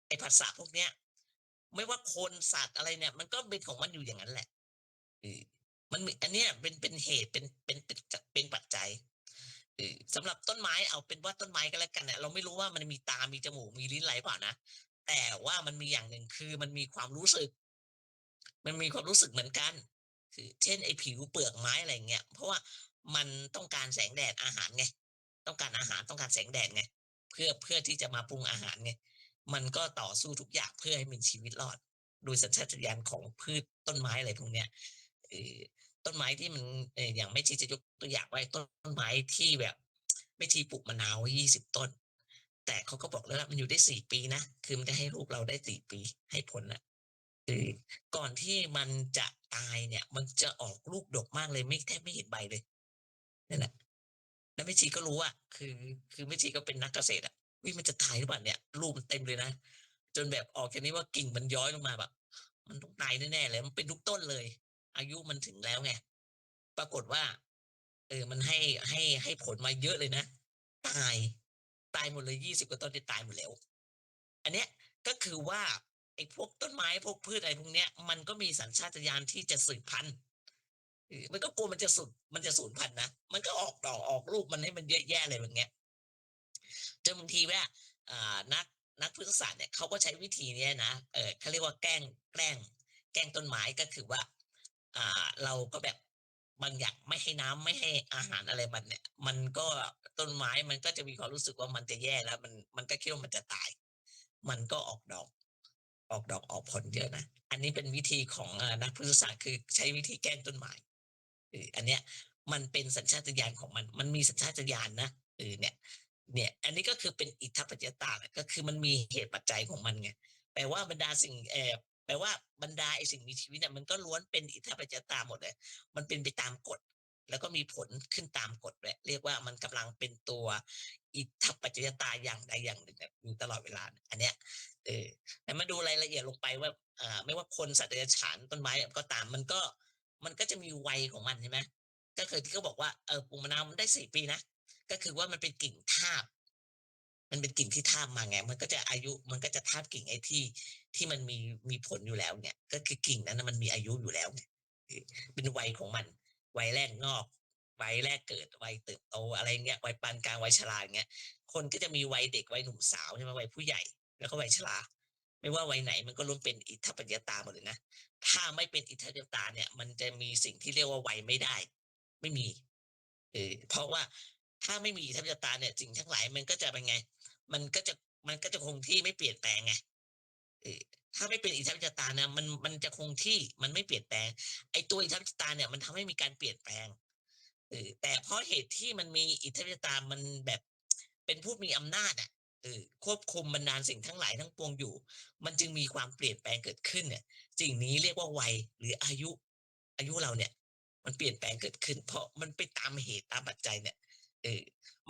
ไอ้ผัสสะพวกเนี้ยไม่ว่าคนสัตว์อะไรเนี่ยมันก็เป็นของมันอยู่อย่างนั้นแหละเออมันมีอันเนี้ยเป็นเหตุเป็นปัจจัยสำหรับต้นไม้เอาเป็นว่าต้นไม้ก็แล้วกันเนี่ยเราไม่รู้ว่ามันมีตามีจมูกมีลิ้นไหลเปล่านะแต่ว่ามันมีอย่างหนึ่งคือมันมีความรู้สึกมันมีความรู้สึกเหมือนกันคือเช่นไอ้ผิวเปลือกไม้อะไรเงี้ยเพราะว่ามันต้องการแสงแดดอาหารไงต้องการอาหารต้องการแสงแดดไงเพื่อที่จะมาปรุงอาหารไงมันก็ต่อสู้ทุกอย่างเพื่อให้มีชีวิตรอดโดยสัญชาตญาณของพืชต้นไม้อะไรพวกเนี้ยเอ่อต้นไม้ที่มันอย่างแม่ชีจะยกตัวอย่างว่าต้นไม้ที่แบบแม่ชีปลูกมะนาวไว้20ต้นแต่เขาก็บอกแล้วว่ามันอยู่ได้4ปีนะคือมันจะให้ลูกเราได้4ปีให้ผลน่ะคือก่อนที่มันจะตายเนี่ยมันจะออกลูกดกมากเลยไม่แทบไม่เห็นใบเลยนั่นแหละแล้วแม่ชีก็รู้อะคือแม่ชีก็เป็นนักเกษตรอะอุ๊ยมันจะตายหรือเปล่าเนี่ยลูกมันเต็มเลยนะจนแบบออกแค่นี้ว่ากิ่งมันย้อยลงมาแบบมันต้องตายแน่ๆเลยมันเป็นทุกต้นเลยอายุมันถึงแล้วไงปรากฏว่ามันให้ผลมาเยอะเลยนะตายตายหมดเลย20กว่าต้นนี่ตายหมดแล้วอันเนี้ยก็คือว่าไอ้พวกต้นไม้พวกพืชอะไรพวกเนี้ยมันก็มีสัญชาตญาณที่จะสืบพันธุ์มันก็กลัวมันจะสูญพันธุ์นะมันก็ออกดอกออกลูกมันให้มันเยอะแยะเลยแบบเนี้ยจนบางทีว่าอ่านักนักพฤกษศาสตร์เนี่ยเขาก็ใช้วิธีเนี้ยนะเขาเรียกว่าแกล้งต้นไม้ก็คือว่าเราก็แบบบางอย่างไม่ให้น้ำไม่ให้อาหารอะไรมันเนี่ยมันก็ต้นไม้มันก็จะมีความรู้สึกว่ามันจะแย่แล้วมันก็คิดว่ามันจะตายมันก็ออกดอกออกผลเยอะนะอันนี้เป็นวิธีของนักพฤกษศาสตร์คือใช้วิธีแกล้งต้นไม้อันเนี้ยมันเป็นสัญชาตญาณของมันมีสัญชาตญาณนะเนี่ยอันนี้ก็คือเป็นอิทธัปปัจจยตาแหละก็คือมันมีเหตุปัจจัยของมันไงแปลว่าบรรดาสิ่งแปลว่าบรรดาไอ้สิ่งมีชีวิตเนี่ยมันก็ล้วนเป็นอิทธัปปัจจยตาหมดเลยมันเป็นไปตามกฎแล้วก็มีผลขึ้นตามกฎด้วยเรียกว่ามันกำลังเป็นตัวอิทธัปปัจจยตาอย่างใดอย่างหนึ่งอะอยู่ตลอดเวลาอันเนี้ยเออแต่มาดูรายละเอียดลงไปว่าไม่ว่าคนสัตว์เดรัจฉานต้นไม้ก็ตามมันก็จะมีวัยของมันใช่ไหมก็คือที่เขาบอกว่าปลูกมะนาวมันได้4 ปีนะก็คือว่ามันเป็นกิ่งทาบมันเป็นกิ่งที่ทาบมาไงมันก็จะอายุมันก็จะทาบกิ่งไอ้ที่มันมีผลอยู่แล้วเนี่ยก็คือกิ่งนั้นน่ะมันมีอายุอยู่แล้วไงเออเป็นวัยของมันวัยแรกงอกวัยแรกเกิดวัยเติบโตอะไรเงี้ยวัยปานกลางวัยชราอย่างเงี้ยคนก็จะมีวัยเด็กวัยหนุ่มสาวใช่ไหมวัยผู้ใหญ่แล้วก็วัยชราไม่ว่าวัยไหนมันก็ล้วนเป็นอิทธัปปัจจยตาหมดเลยนะถ้าไม่เป็นอิทธัปปัจจยตาเนี่ยมันจะมีสิ่งที่เรียกว่าวัยไม่ได้ไม่มีเพราะว่าถ้าไม่มีอิทธัปปัจจยตาเนี่ยสิ่งทั้งหลายมันก็จะเป็นไงมันก็จะมันก็จะคงที่ไม่เปลี่ยนแปลงไงเออถ้าไม่เป็นอิทธัปปัจจยตาเนี่ยมันจะคงที่มันไม่เปลี่ยนแปลงไอ้ตัวอิทธัปปัจจยตาเนี่ยมันทำให้มีการเปลี่ยนแปลงแต่เพราะเหตุที่มันมีอิทธัปปัจจยตามันแบบเป็นผู้มีอำนาจอะ ควบคุมบรรดาลสิ่งทั้งหลายทั้งปวงอยู่มันจึงมีความเปลี่ยนแปลงเกิดขึ้นเนี่ยสิ่งนี้เรียกว่าวัยหรืออายุเราเนี่ยมันเปลี่ยนแปลงเกิดขึ้นเพราะมันไปตามเหตุตามปัจจัยเนี่ยเออ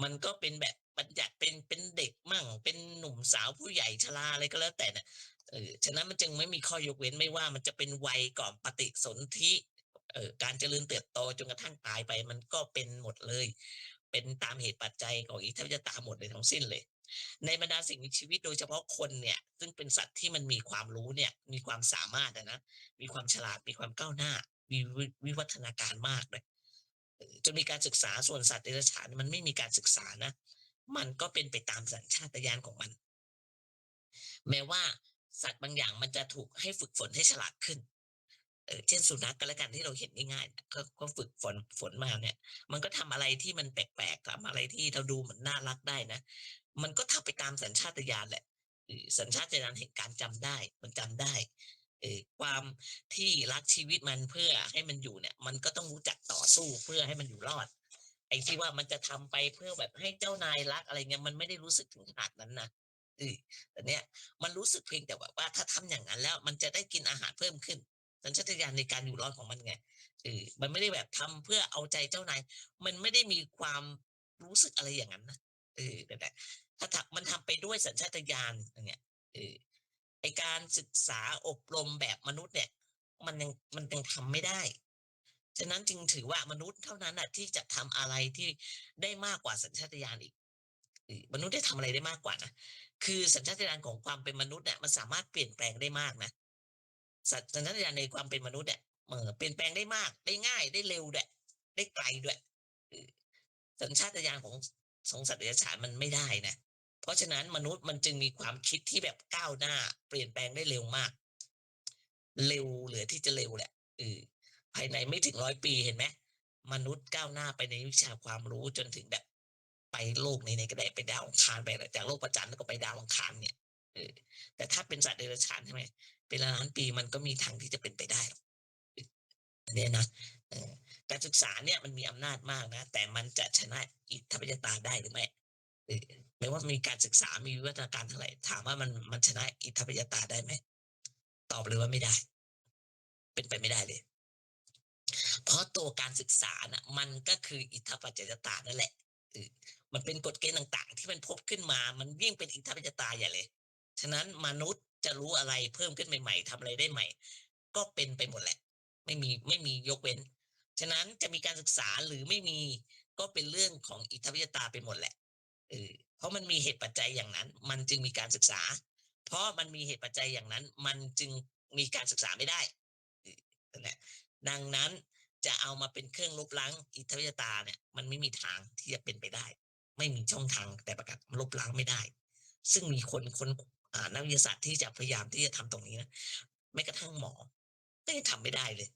มันก็เป็นแบบบัญญัติเป็นเด็กมั่งเป็นหนุ่มสาวผู้ใหญ่ชราอะไรก็แล้วแต่เนี่ยฉะนั้นมันจึงไม่มีข้อยกเว้นไม่ว่ามันจะเป็นวัยก่อนปฏิสนธิการเจริญเติบโตจนกระทั่งตายไปมันก็เป็นหมดเลยเป็นตามเหตุปัจจัยของอิทธิปัจจตาหมดเลยทั้งสิ้นเลย ในบรรดาสิ่งมีชีวิตโดยเฉพาะคนเนี่ยซึ่งเป็นสัตว์ที่มันมีความรู้เนี่ยมีความสามารถนะมีความฉลาดมีความก้าวหน้ามีวิวัฒนาการมากเลยจนมีการศึกษาส่วนสัตว์เดรัจฉานมันไม่มีการศึกษานะมันก็เป็นไปตามสัญชาตญาณของมันแม้ว่าสัตว์บางอย่างมันจะถูกให้ฝึกฝนให้ฉลาดขึ้นเช่นสุนัขก็แล้วกันที่เราเห็นง่ายๆก็ฝึกฝนมาเนี่ยมันก็ทำอะไรที่มันแปลกๆทำอะไรที่เราดูเหมือนน่ารักได้นะมันก็ทำไปตามสัญชาตญาณแหละสัญชาตญาณแห่งการจำได้มันจำได้ความที่รักชีวิตมันเพื่อให้มันอยู่เนี่ยมันก็ต้องรู้จักต่อสู้เพื่อให้มันอยู่รอดไอ้ที่ว่ามันจะทำไปเพื่อแบบให้เจ้านายรักอะไรเงี้ยมันไม่ได้รู้สึกถึงขนาดนั้นนะเออแต่เนี้ยมันรู้สึกเพียงแต่แบบว่าถ้าทำอย่างนั้นแล้วมันจะได้กินอาหารเพิ่มขึ้น สัญชาตญาณในการอยู่รอดของมันไงมันไม่ได้แบบทำเพื่อเอาใจเจ้านายมันไม่ได้มีความรู้สึกอะไรอย่างนั้นนะนั่นแหละถ้ามันทำไปด้วยสัญชาตญาณอย่างเงี้ยเออไอ้การศึกษาอบรมแบบมนุษย์เนี่ยมันยังทำไม่ได้ฉะนั้นจึงถือว่ามนุษย์เท่านั้นน่ะที่จะทำอะไรที่ได้มากกว่าสัญชาตญาณอีกมนุษย์ได้ทำอะไรได้มากกว่านะคือสัญชาตญาณของความเป็นมนุษย์เนี่ยมันสามารถเปลี่ยนแปลงได้มากนะ สัญชาตญาณในความเป็นมนุษย์เนี่ยเปลี่ยนแปลงได้มากได้ง่ายได้เร็วด้วยได้ไกลด้วยเออสัญชาตญาณของสัตว์เดรัจฉานมันไม่ได้นะเพราะฉะนั้นมนุษย์มันจึงมีความคิดที่แบบก้าวหน้าเปลี่ยนแปลงได้เร็วมากเร็วเหลือที่จะเร็วแหละเออภายในไม่ถึง100 ปีเห็นไหมมนุษย์ก้าวหน้าไปในวิชาความรู้จนถึงแบบไปโลกไหนๆก็ได้ไปดาวอังคารไปจากโลกพระจันทร์แล้วก็ไปดาวอังคารเนี่ยเออแต่ถ้าเป็นสัตว์เดรัจฉานใช่ไหม เป็นล้านปีมันก็มีทางที่จะเป็นไปได้หรอกอันเนี้ยนะเออการศึกษาเนี่ยมันมีอำนาจมากนะแต่มันจะชนะอิทธิปัจจตาได้หรือไม่เออแม้ว่ามีการศึกษามีวิวัฒนาการเท่าไรถามว่ามันชนะอิทธิปัจจตาได้ไหมตอบเลยว่าไม่ได้เป็นไปไม่ได้เลยเพราะตัวการศึกษาน่ะมันก็คืออิทธิปัจจยตานั่นแหละเออมันเป็นกฎเกณฑ์ต่างๆที่มันพบขึ้นมามันยิ่งเป็นอิทธิปัจจตาใหญ่เลยฉะนั้นมนุษย์จะรู้อะไรเพิ่มขึ้นใหม่ๆทำอะไรได้ใหม่ ก็เป็นไปหมดแหละไม่มียกเว้นฉะนั้นจะมีการศึกษาหรือไม่มีก็เป็นเรื่องของอิทธิวิทยาตาไปหมดแหละเพราะมันมีเหตุปัจจัยอย่างนั้นมันจึงมีการศึกษาเพราะมันมีเหตุปัจจัยอย่างนั้นมันจึงมีการศึกษาไม่ได้นั่นแหละดังนั้นจะเอามาเป็นเครื่องลบล้างอิทธิวิทยาตาเนี่ยมันไม่มีทางที่จะเป็นไปได้ไม่มีช่องทางแต่ประกาศลบล้างไม่ได้ซึ่งมีคนนักวิทยาศาสตร์ที่จะพยายามที่จะทำตรงนี้นะแม้กระทั่งหมอ ก็ยังทำไม่ได้เลย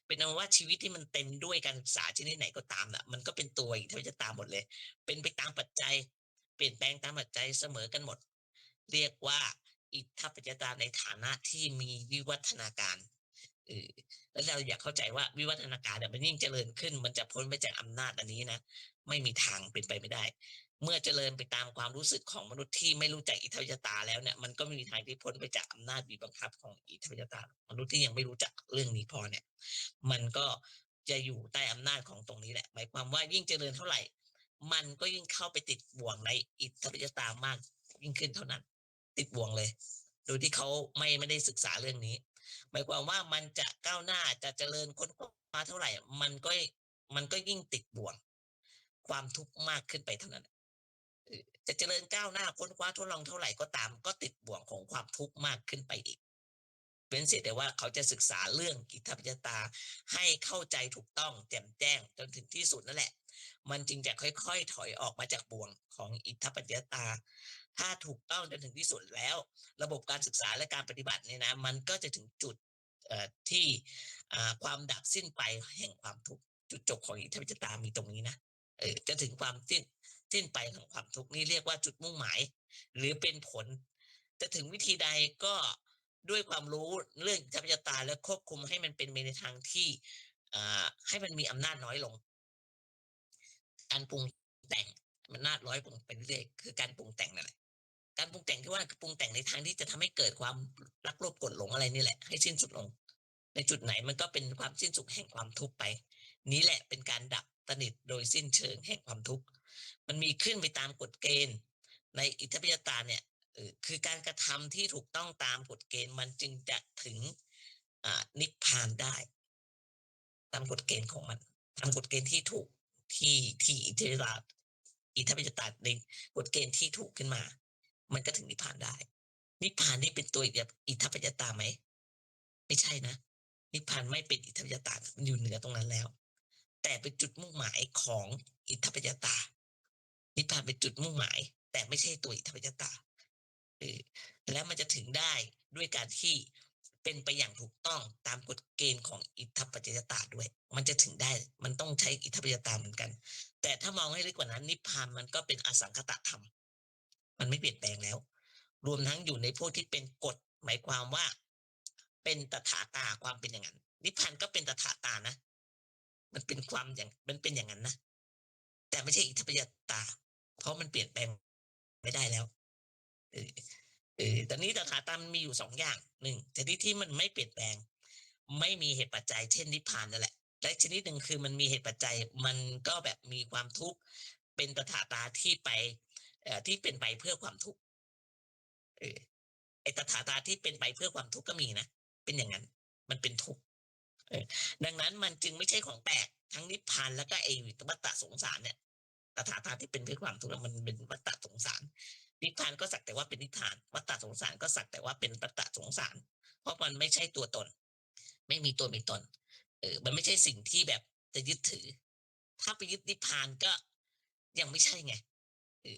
เป็นเอาว่าชีวิตที่มันเต็มด้วยการศึกษาชนิดไหนก็ตามน่ะมันก็เป็นตัวอิทธิปัจจตาหมดเลย เป็นไปตามปัจจัยเปลี่ยนแปลงตามปัจจัยเสมอกันหมด เรียกว่าอิทธิปัจจตาในฐานะที่มีวิวัฒนาการเออแล้วเราอยากเข้าใจว่าวิวัฒนาการเนี่ยมันยิ่งเจริญขึ้นมันจะพ้นไปจากอำนาจอันนี้นะไม่มีทางเป็นไปไม่ได้ เมื่อเจริญไปตามความรู้สึกของมนุษย์ที่ไม่รู้จักอิทธิปัจจตาแล้วเนี่ยมันก็ไม่มีทางที่พ้นไปจากอำนาจบีบบังคับของอิทธิปัจจตามนุษย์ที่ยังไม่รู้จักเรื่องนี้พอเนี่ยมันก็จะอยู่ใต้อำนาจของตรงนี้แหละหมายความว่ายิ่งเจริญเท่าไหร่มันก็ยิ่งเข้าไปติดบ่วงในอิทธิปัจจตามากยิ่งขึ้นเท่านั้นติดบ่วงเลยโดยที่เขาไม่ได้ศึกษาเรื่องนี้หมายความว่ามันจะก้าวหน้าจะเจริญค้นคว้าเท่าไหร่มันก็ยิ่งติดบ่วงความทุกข์มากขึ้นไปเท่านั้น จะเจริญก้าวหน้าค้นคว้าทดลองเท่าไหร่ก็ตามก็ติดบ่วงของความทุกข์มากขึ้นไปอีกเว้นเสียแต่ว่าเขาจะศึกษาเรื่องอิทธิปัจจตาให้เข้าใจถูกต้องแจ่มแจ้งจนถึงที่สุดนั่นแหละมันจึงจะค่อยๆถอยออกมาจากบ่วงของอิทธิปัจจตาถ้าถูกต้องจนถึงที่สุดแล้วระบบการศึกษาและการปฏิบัติเนี่ยนะมันก็จะถึงจุดที่ความดับสิ้นไปแห่งความทุกข์จุดจบของอิทธิปัจจตามีตรงนี้นะจะถึงความสิ้นไปของความทุกข์นี่เรียกว่าจุดมุ่งหมายหรือเป็นผลจะถึงวิธีใดก็ด้วยความรู้เรื่องทรัพยตาและควบคุมให้มันเป็นไปในทางที่ให้มันมีอำนาจน้อยลงการปรุงแต่งมันนาจน้อยลงไปเรื่อยๆคือการปรุงแต่งนั่นแหละ การปรุงแต่งที่ว่าคือปรุงแต่งในทางที่จะทำให้เกิดความรักโลภโกรธหลงอะไรนี่แหละให้สิ้นสุดลงในจุดไหนมันก็เป็นความสิ้นสุดแห่งความทุกข์ไปนี้แหละเป็นการดับสนิทโดยสิ้นเชิงแห่งความทุกข์มันมีขึ้นไปตามกฎเกณฑ์ในอิทธิปยตาเนี่ยคือการกระทำที่ถูกต้องตามกฎเกณฑ์มันจึงจะถึงนิพพานได้ตามกฎเกณฑ์ของมันตามกฎเกณฑ์ที่ถูกที่อิทธิปยตาในกฎเกณฑ์ที่ถูกขึ้นมามันก็ถึงนิพพานได้นิพพานนี่เป็นตัวอิทธิปยตาไหมไม่ใช่นะนิพพานไม่เป็นอิทธิปยตามันอยู่เหนือตรงนั้นแล้วแต่เป็นจุดมุ่งหมายของอิทธิปยตานิพพานเป็นจุดมุ่งหมายแต่ไม่ใช่ตัวอิทธิปยตาแล้วมันจะถึงได้ด้วยการที่เป็นไปอย่างถูกต้องตามกฎเกณฑ์ของอิทธิปัจจยตาด้วยมันจะถึงได้มันต้องใช้อิทธิปัจจยตาเหมือนกันแต่ถ้ามองให้ลึกกว่านั้นนิพพานมันก็เป็นอสังขตธรรมมันไม่เปลี่ยนแปลงแล้วรวมทั้งอยู่ในพวกที่เป็นกฎหมายความว่าเป็นตถาตาความเป็นอย่างนั้นนิพพานก็เป็นตถาตานะมันเป็นความอย่างมันเป็นอย่างนั้นนะแต่ไม่ใช่อิทธิปัจจยตาเพราะมันเปลี่ยนแปลงไม่ได้แล้วตอนนี้ตถาตามันมีอยู่2อย่าง1ชนิดที่มันไม่เปลี่ยนแปลงไม่มีเหตุปัจจัยเช่นนิพพานนั่นแหละและชนิดหนึ่งคือมันมีเหตุปัจจัยมันก็แบบมีความทุกข์เป็นตถาตาที่ไปที่เป็นไปเพื่อความทุกข์ไอ้ตถาตาที่เป็นไปเพื่อความทุกข์ก็มีนะเป็นอย่างนั้นมันเป็นทุกข์ดังนั้นมันจึงไม่ใช่ของแปลกทั้งนิพพานแล้วก็ไอ้วัฏฏะสงสารเนี่ยตถาตาที่เป็นเพื่อความทุกข์มันเป็นวัฏฏะสงสารนิพพานก็สักแต่ว่าเป็นนิพพานวัฏฏะสงสารก็สักแต่ว่าเป็นวัฏฏะสงสารเพราะมันไม่ใช่ตัวตนไม่มีตัวมีตนมันไม่ใช่สิ่งที่แบบจะยึดถือถ้าไปยึดนิพพานก็ยังไม่ใช่ไง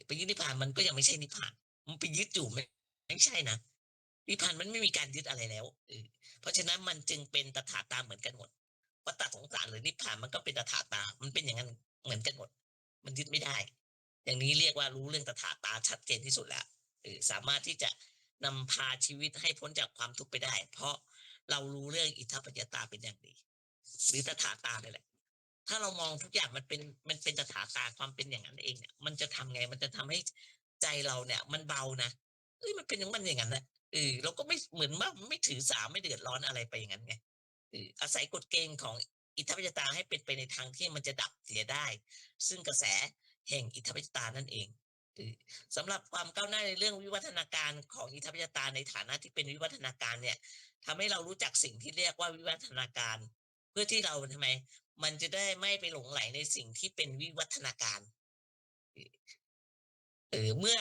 ไปยึดนิพพานมันก็ยังไม่ใช่นิพพานมันไปยึดอยู่ไม่ใช่นะนิพพานมันไม่มีการยึดอะไรแล้วเพราะฉะนั้นมันจึงเป็นตถาตาเหมือนกันหมดวัฏฏะสงสารหรือนิพพานมันก็เป็นตถาตามันเป็นอย่างนั้นเหมือนกันหมดมันยึดไม่ได้อย่างนี้เรียกว่ารู้เรื่องตถาตาชัดเจนที่สุดแล้วสามารถที่จะนำพาชีวิตให้พ้นจากความทุกข์ไปได้เพราะเรารู้เรื่องอิทธิปัจจตาเป็นอย่างดีหรือตถาตาเลยแหละถ้าเรามองทุกอย่างมันเป็นตถาตาความเป็นอย่างนั้นเองเนี่ยมันจะทำไงมันจะทำให้ใจเราเนี่ยมันเบานะมันเป็นอย่างนั้นนะเราก็ไม่เหมือนว่าไม่ถือสาไม่เดือดร้อนอะไรไปอย่างนั้นไงอาศัยกฎเกณฑ์ของอิทธิปัจจตาให้เป็นไปในทางที่มันจะดับเสียได้ซึ่งกระแสแห่งอิทธิปัจจตานั่นเองสำหรับความก้าวหน้าในเรื่องวิวัฒนาการของอิทธิปัจจตาในฐานะที่เป็นวิวัฒนาการเนี่ยทำให้เรารู้จักสิ่งที่เรียกว่าวิวัฒนาการเพื่อที่เราทำไมมันจะได้ไม่ไปหลงไหลในสิ่งที่เป็นวิวัฒนาการเมื่อ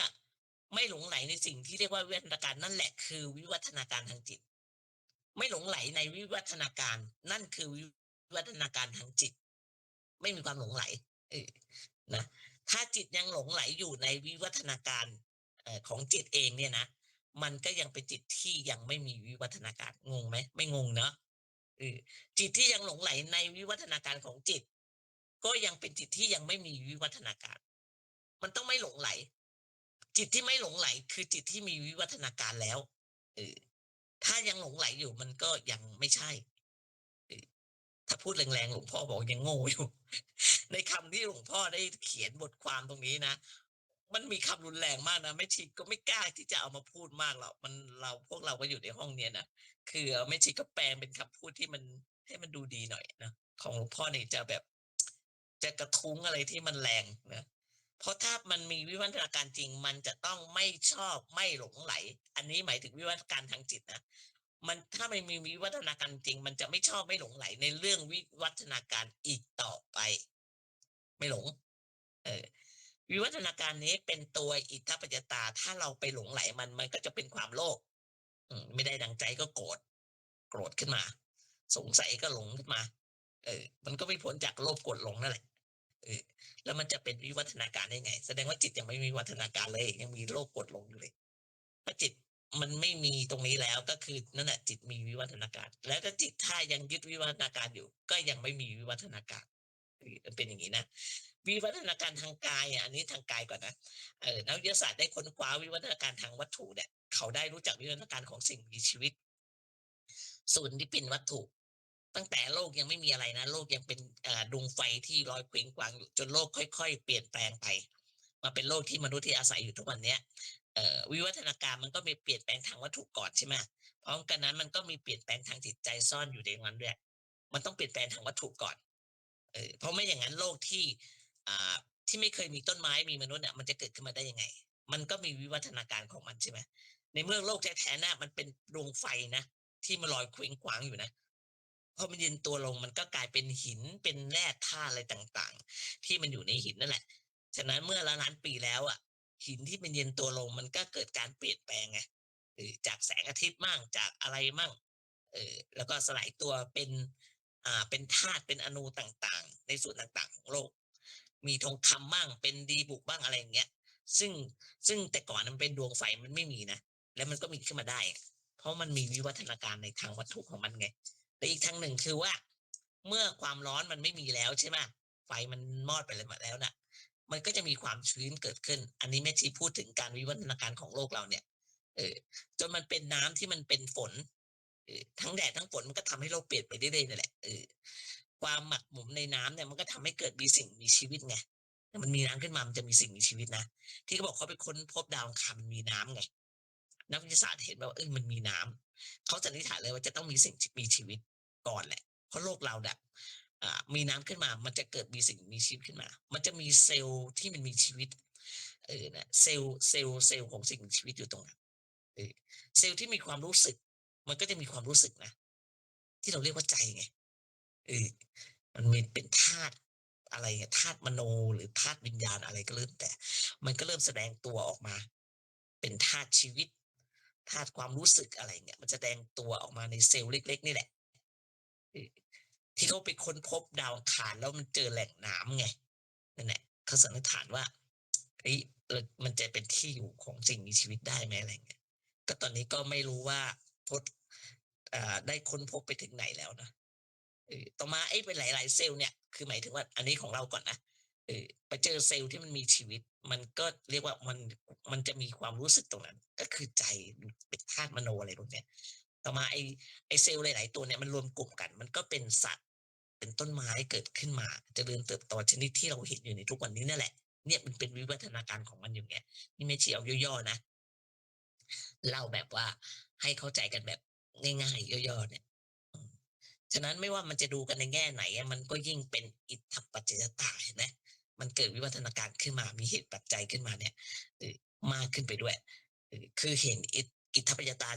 ไม่หลงไหลในสิ่งที่เรียกว่าวิวัฒนาการนั่นแหละคือวิวัฒนาการทางจิตไม่หลงไหลในวิวัฒนาการนั่นคือวิวัฒนาการทางจิตไม่มีความหลงไหลนะถ้าจิตยังหลงไหลอยู่ในวิวัฒนาการของจิตเองเนี่ยนะมันก็ยังเป็นจิตที่ยังไม่มีวิวัฒนาการงงไหมไม่งงเนาะจิตที่ยังหลงไหลในวิวัฒนาการของจิตก็ยังเป็นจิตที่ยังไม่มีวิวัฒนาการมันต้องไม่หลงไหลจิตที่ไม่หลงไหลคือจิตที่มีวิวัฒนาการแล้วถ้ายังหลงไหลอยู่มันก็ยังไม่ใช่ถ้าพูดแรงๆหลวงพ่อบอกยังโง่อยู่ในคำที่หลวงพ่อได้เขียนบทความตรงนี้นะมันมีคำรุนแรงมากนะไม่ชิดก็ไม่กล้าที่จะเอามาพูดมากหรอกพวกเราก็อยู่ในห้องเนี้ยนะคือไม่ชิดก็แปลงเป็นคำพูดที่มันให้มันดูดีหน่อยนะของหลวงพ่อเนี่ยจะแบบจะกระทุ้งอะไรที่มันแรงนะเพราะถ้ามันมีวิวัฒนาการจริงมันจะต้องไม่ชอบไม่หลงไหลอันนี้หมายถึงวิวัฒนาการทางจิตนะมันถ้าไม่มีวิวัฒนาการจริงมันจะไม่ชอบไม่หลงไหลในเรื่องวิวัฒนาการอีกต่อไปไม่หลงวิวัฒนาการนี้เป็นตัวอิทธิปัจจตาถ้าเราไปหลงไหลมันก็จะเป็นความโลภไม่ได้ดังใจก็โกรธขึ้นมาสงสัยก็หลงขึ้นมามันก็ไม่พ้นจากโลภโกรธหลงนั่นแหละแล้วมันจะเป็นวิวัฒนาการได้ไงแสดงว่าจิตยังไม่มีวิวัฒนาการเลยยังมีโลภโกรธหลงอยู่เลยถ้าจิตมันไม่มีตรงนี้แล้วก็คือนั่นแหละจิตมีวิวัฒนาการแล้วถ้าจิตถ้ายังยึดวิวัฒนาการอยู่ก็ยังไม่มีวิวัฒนาการเป็นอย่างนี้นะวิวัฒนาการทางกายอันนี้ทางกายก่อนนะนักวิทยาศาสตร์ได้ค้นคว้าวิวัฒนาการทางวัตถุเนี่ยเขาได้รู้จักวิวัฒนาการของสิ่งมีชีวิตส่วนที่เป็นวัตถุตั้งแต่โลกยังไม่มีอะไรนะโลกยังเป็นดวงไฟที่ลอยเคว้งคว้างอยู่จนโลกค่อยๆเปลี่ยนแปลงไปมาเป็นโลกที่มนุษย์ที่อาศัยอยู่ทุกวันนี้ วิวัฒนาการมันก็มีเปลี่ยนแปลงทางวัตถุก่อนใช่ไหมพร้อมกันนั้นมันก็มีเปลี่ยนแปลงทางจิตใจซ่อนอยู่ในนั้นด้วยมันต้องเปลี่ยนแปลงทางวัตถุก่อนเพราะไม่อย่างนั้นโลกที่อ่าที่ไม่เคยมีต้นไม้มีมนุษย์เนี่ยมันจะเกิดขึ้นมาได้ยังไงมันก็มีวิวัฒนาการของมันใช่ไหมในเมื่อโลกแท้ๆน่ะมันเป็นดวงไฟนะที่มันลอยเคว้งคว้างอยู่นะพอมันเย็นตัวลงมันก็กลายเป็นหินเป็นแร่ธาตุอะไรต่างๆที่มันอยู่ในหินนั่นแหละฉะนั้นเมื่อล้านปีแล้วอะหินที่มันเย็นตัวลงมันก็เกิดการเปลี่ยนแปลงไงจากแสงอาทิตย์มั่งจากอะไรมั่งแล้วก็สลายตัวเป็นธาตุเป็นอนูต่างๆในส่วนต่างๆของโลกมีทองคำบ้างเป็นดีบุกบ้างอะไรอย่างเงี้ยซึ่งซึ่งแต่ก่อนมันเป็นดวงไฟมันไม่มีนะแล้วมันก็มีขึ้นมาได้เพราะมันมีวิวัฒนาการในทางวัตถุของมันไงแต่อีกทางหนึ่งคือว่าเมื่อความร้อนมันไม่มีแล้วใช่ไหมไฟมันมอดไปเลยหมดแล้วน่ะมันก็จะมีความชื้นเกิดขึ้นอันนี้แม่ชีพูดถึงการวิวัฒนาการของโลกเราเนี่ยเออจนมันเป็นน้ำที่มันเป็นฝนทั้งแดดทั้งฝนมันก็ทำให้โลกเปลี่ยนไปเรื่อยๆนั่นแหละความหมักหมมในน้ำเนี่ยมันก็ทำให้เกิดมีสิ่งมีชีวิตไงแต่มันมีน้ำขึ้นมามันจะมีสิ่งมีชีวิตนะที่เขาบอกเขาไปค้นพบดาวอังคารมันมีน้ำไงนักวิทยาศาสตร์เห็นว่ามันมีน้ำเขาสันนิษฐานเลยว่าจะต้องมีสิ่งมีชีวิตก่อนแหละเพราะโลกเราแบบมีน้ำขึ้นมามันจะเกิดมีสิ่งมีชีวิตขึ้นมามันจะมีเซลล์ที่มันมีชีวิตนะเซลล์ของสิ่งมีชีวิตอยู่ตรงนั้นเซลล์ที่มีความรู้สึกมันก็จะมีความรู้สึกนะที่เราเรียกว่าใจไงเออมันมีเป็นธาตุอะไรอะธาตุมโนหรือธาตุวิญญาณอะไรก็เริ่มแต่มันก็เริ่มแสดงตัวออกมาเป็นธาตุชีวิตธาตุความรู้สึกอะไรเงี้ยมันแสดงตัวออกมาในเซลล์เล็กๆนี่แหละเออที่เขาไปค้นพบดาวอังคารแล้วมันเจอแหล่งน้ำไงนั่นแหละเขาสันนิษฐานว่าเฮ้ยมันจะเป็นที่อยู่ของสิ่งมีชีวิตได้ไหมอะไรเงี้ยก็ตอนนี้ก็ไม่รู้ว่าทดได้ค้นพบไปถึงไหนแล้วนะ ต่อมาเป็นหลายๆเซลล์เนี่ยคือหมายถึงว่าอันนี้ของเราก่อนนะไปเจอเซลล์ที่มันมีชีวิตมันก็เรียกว่ามันจะมีความรู้สึกตรงนั้นก็คือใจเป็นธาตุมโนอะไรพวกเนี้ยต่อมาไอ้เซลล์หลายๆตัวเนี่ยมันรวมกลุ่มกันมันก็เป็นสัตว์เป็นต้นไม้เกิดขึ้นมาเจริญเติบโตชนิดที่เราเห็นอยู่ในทุกวันนี้นั่นแหละเนี่ยมันเป็นวิวัฒนาการของมันอย่างเงี้ยนี่แม่ชีเอาย่อๆนะเล่าแบบว่าให้เข้าใจกันแบบง่ายๆย่อๆเนี่ย ฉะนั้นไม่ว่ามันจะดูกันในแง่ไหนมันก็ยิ่งเป็นอิทธัปปัจจยตาเห็นไหมมันเกิดวิวัฒนาการขึ้นมามีเหตุปัจจัยขึ้นมาเนี่ยมากขึ้นไปด้วยคือเห็นอิทธัปปัจจยตา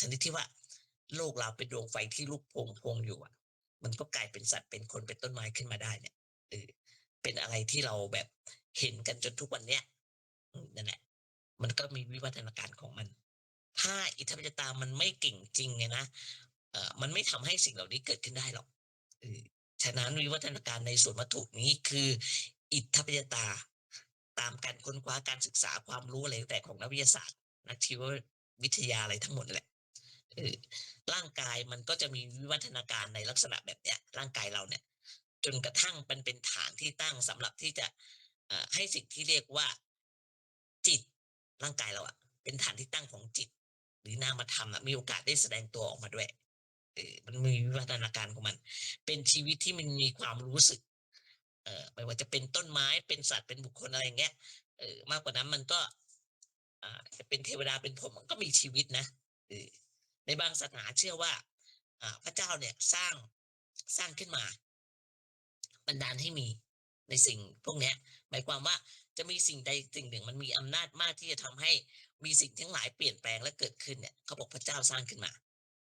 ชนิดที่ว่าโลกเราเป็นดวงไฟที่ลุกโพงอยู่อะมันก็กลายเป็นสัตว์เป็นคนเป็นต้นไม้ขึ้นมาได้เนี่ยเออเป็นอะไรที่เราแบบเห็นกันจนทุกวันเนี้ยนั่นแหละมันก็มีวิวัฒนาการของมันถ้าอิทธัปปัจจยตามันไม่เก่งจริงไงนะ มันไม่ทำให้สิ่งเหล่านี้เกิดขึ้นได้หรอกเออฉะนั้นวิวัฒนาการในส่วนวัตถุนี้คืออิทธปปัจจตาตามการค้นคว้าการศึกษาความรู้อะไรแต่ของนักวิทยาศาสตร์นักชีววิทยาอะไรทั้งหมดแหละเออร่างกายมันก็จะมีวิวัฒนาการในลักษณะแบบเนี้ยร่างกายเราเนี่ยจนกระทั่งมันเป็นฐานที่ตั้งสำหรับที่จะให้สิ่งที่เรียกว่าจิตร่างกายเราอะเป็นฐานที่ตั้งของจิตหรือนามธรรมมีโอกาสได้แสดงตัวออกมาด้วย มันมีวิวัฒนาการของมันเป็นชีวิตที่มันมีความรู้สึกไม่ว่าจะเป็นต้นไม้เป็นสัตว์เป็นบุคคลอะไรอย่างเงี้ยมากกว่านั้นมันก็จะเป็นเทวดาเป็นพรหมมันก็มีชีวิตนะเออในบางศาสนาเชื่อว่าพระเจ้าเนี่ยสร้างขึ้นมาบันดาลให้มีในสิ่งพวกเนี้ยหมายความว่าจะมีสิ่งใดสิ่งหนึ่งมันมีอำนาจมากที่จะทำให้มีสิ่งทั้งหลายเปลี่ยนแปลงและเกิดขึ้นเนี่ยเขาบอกพระเจ้าสร้างขึ้นมา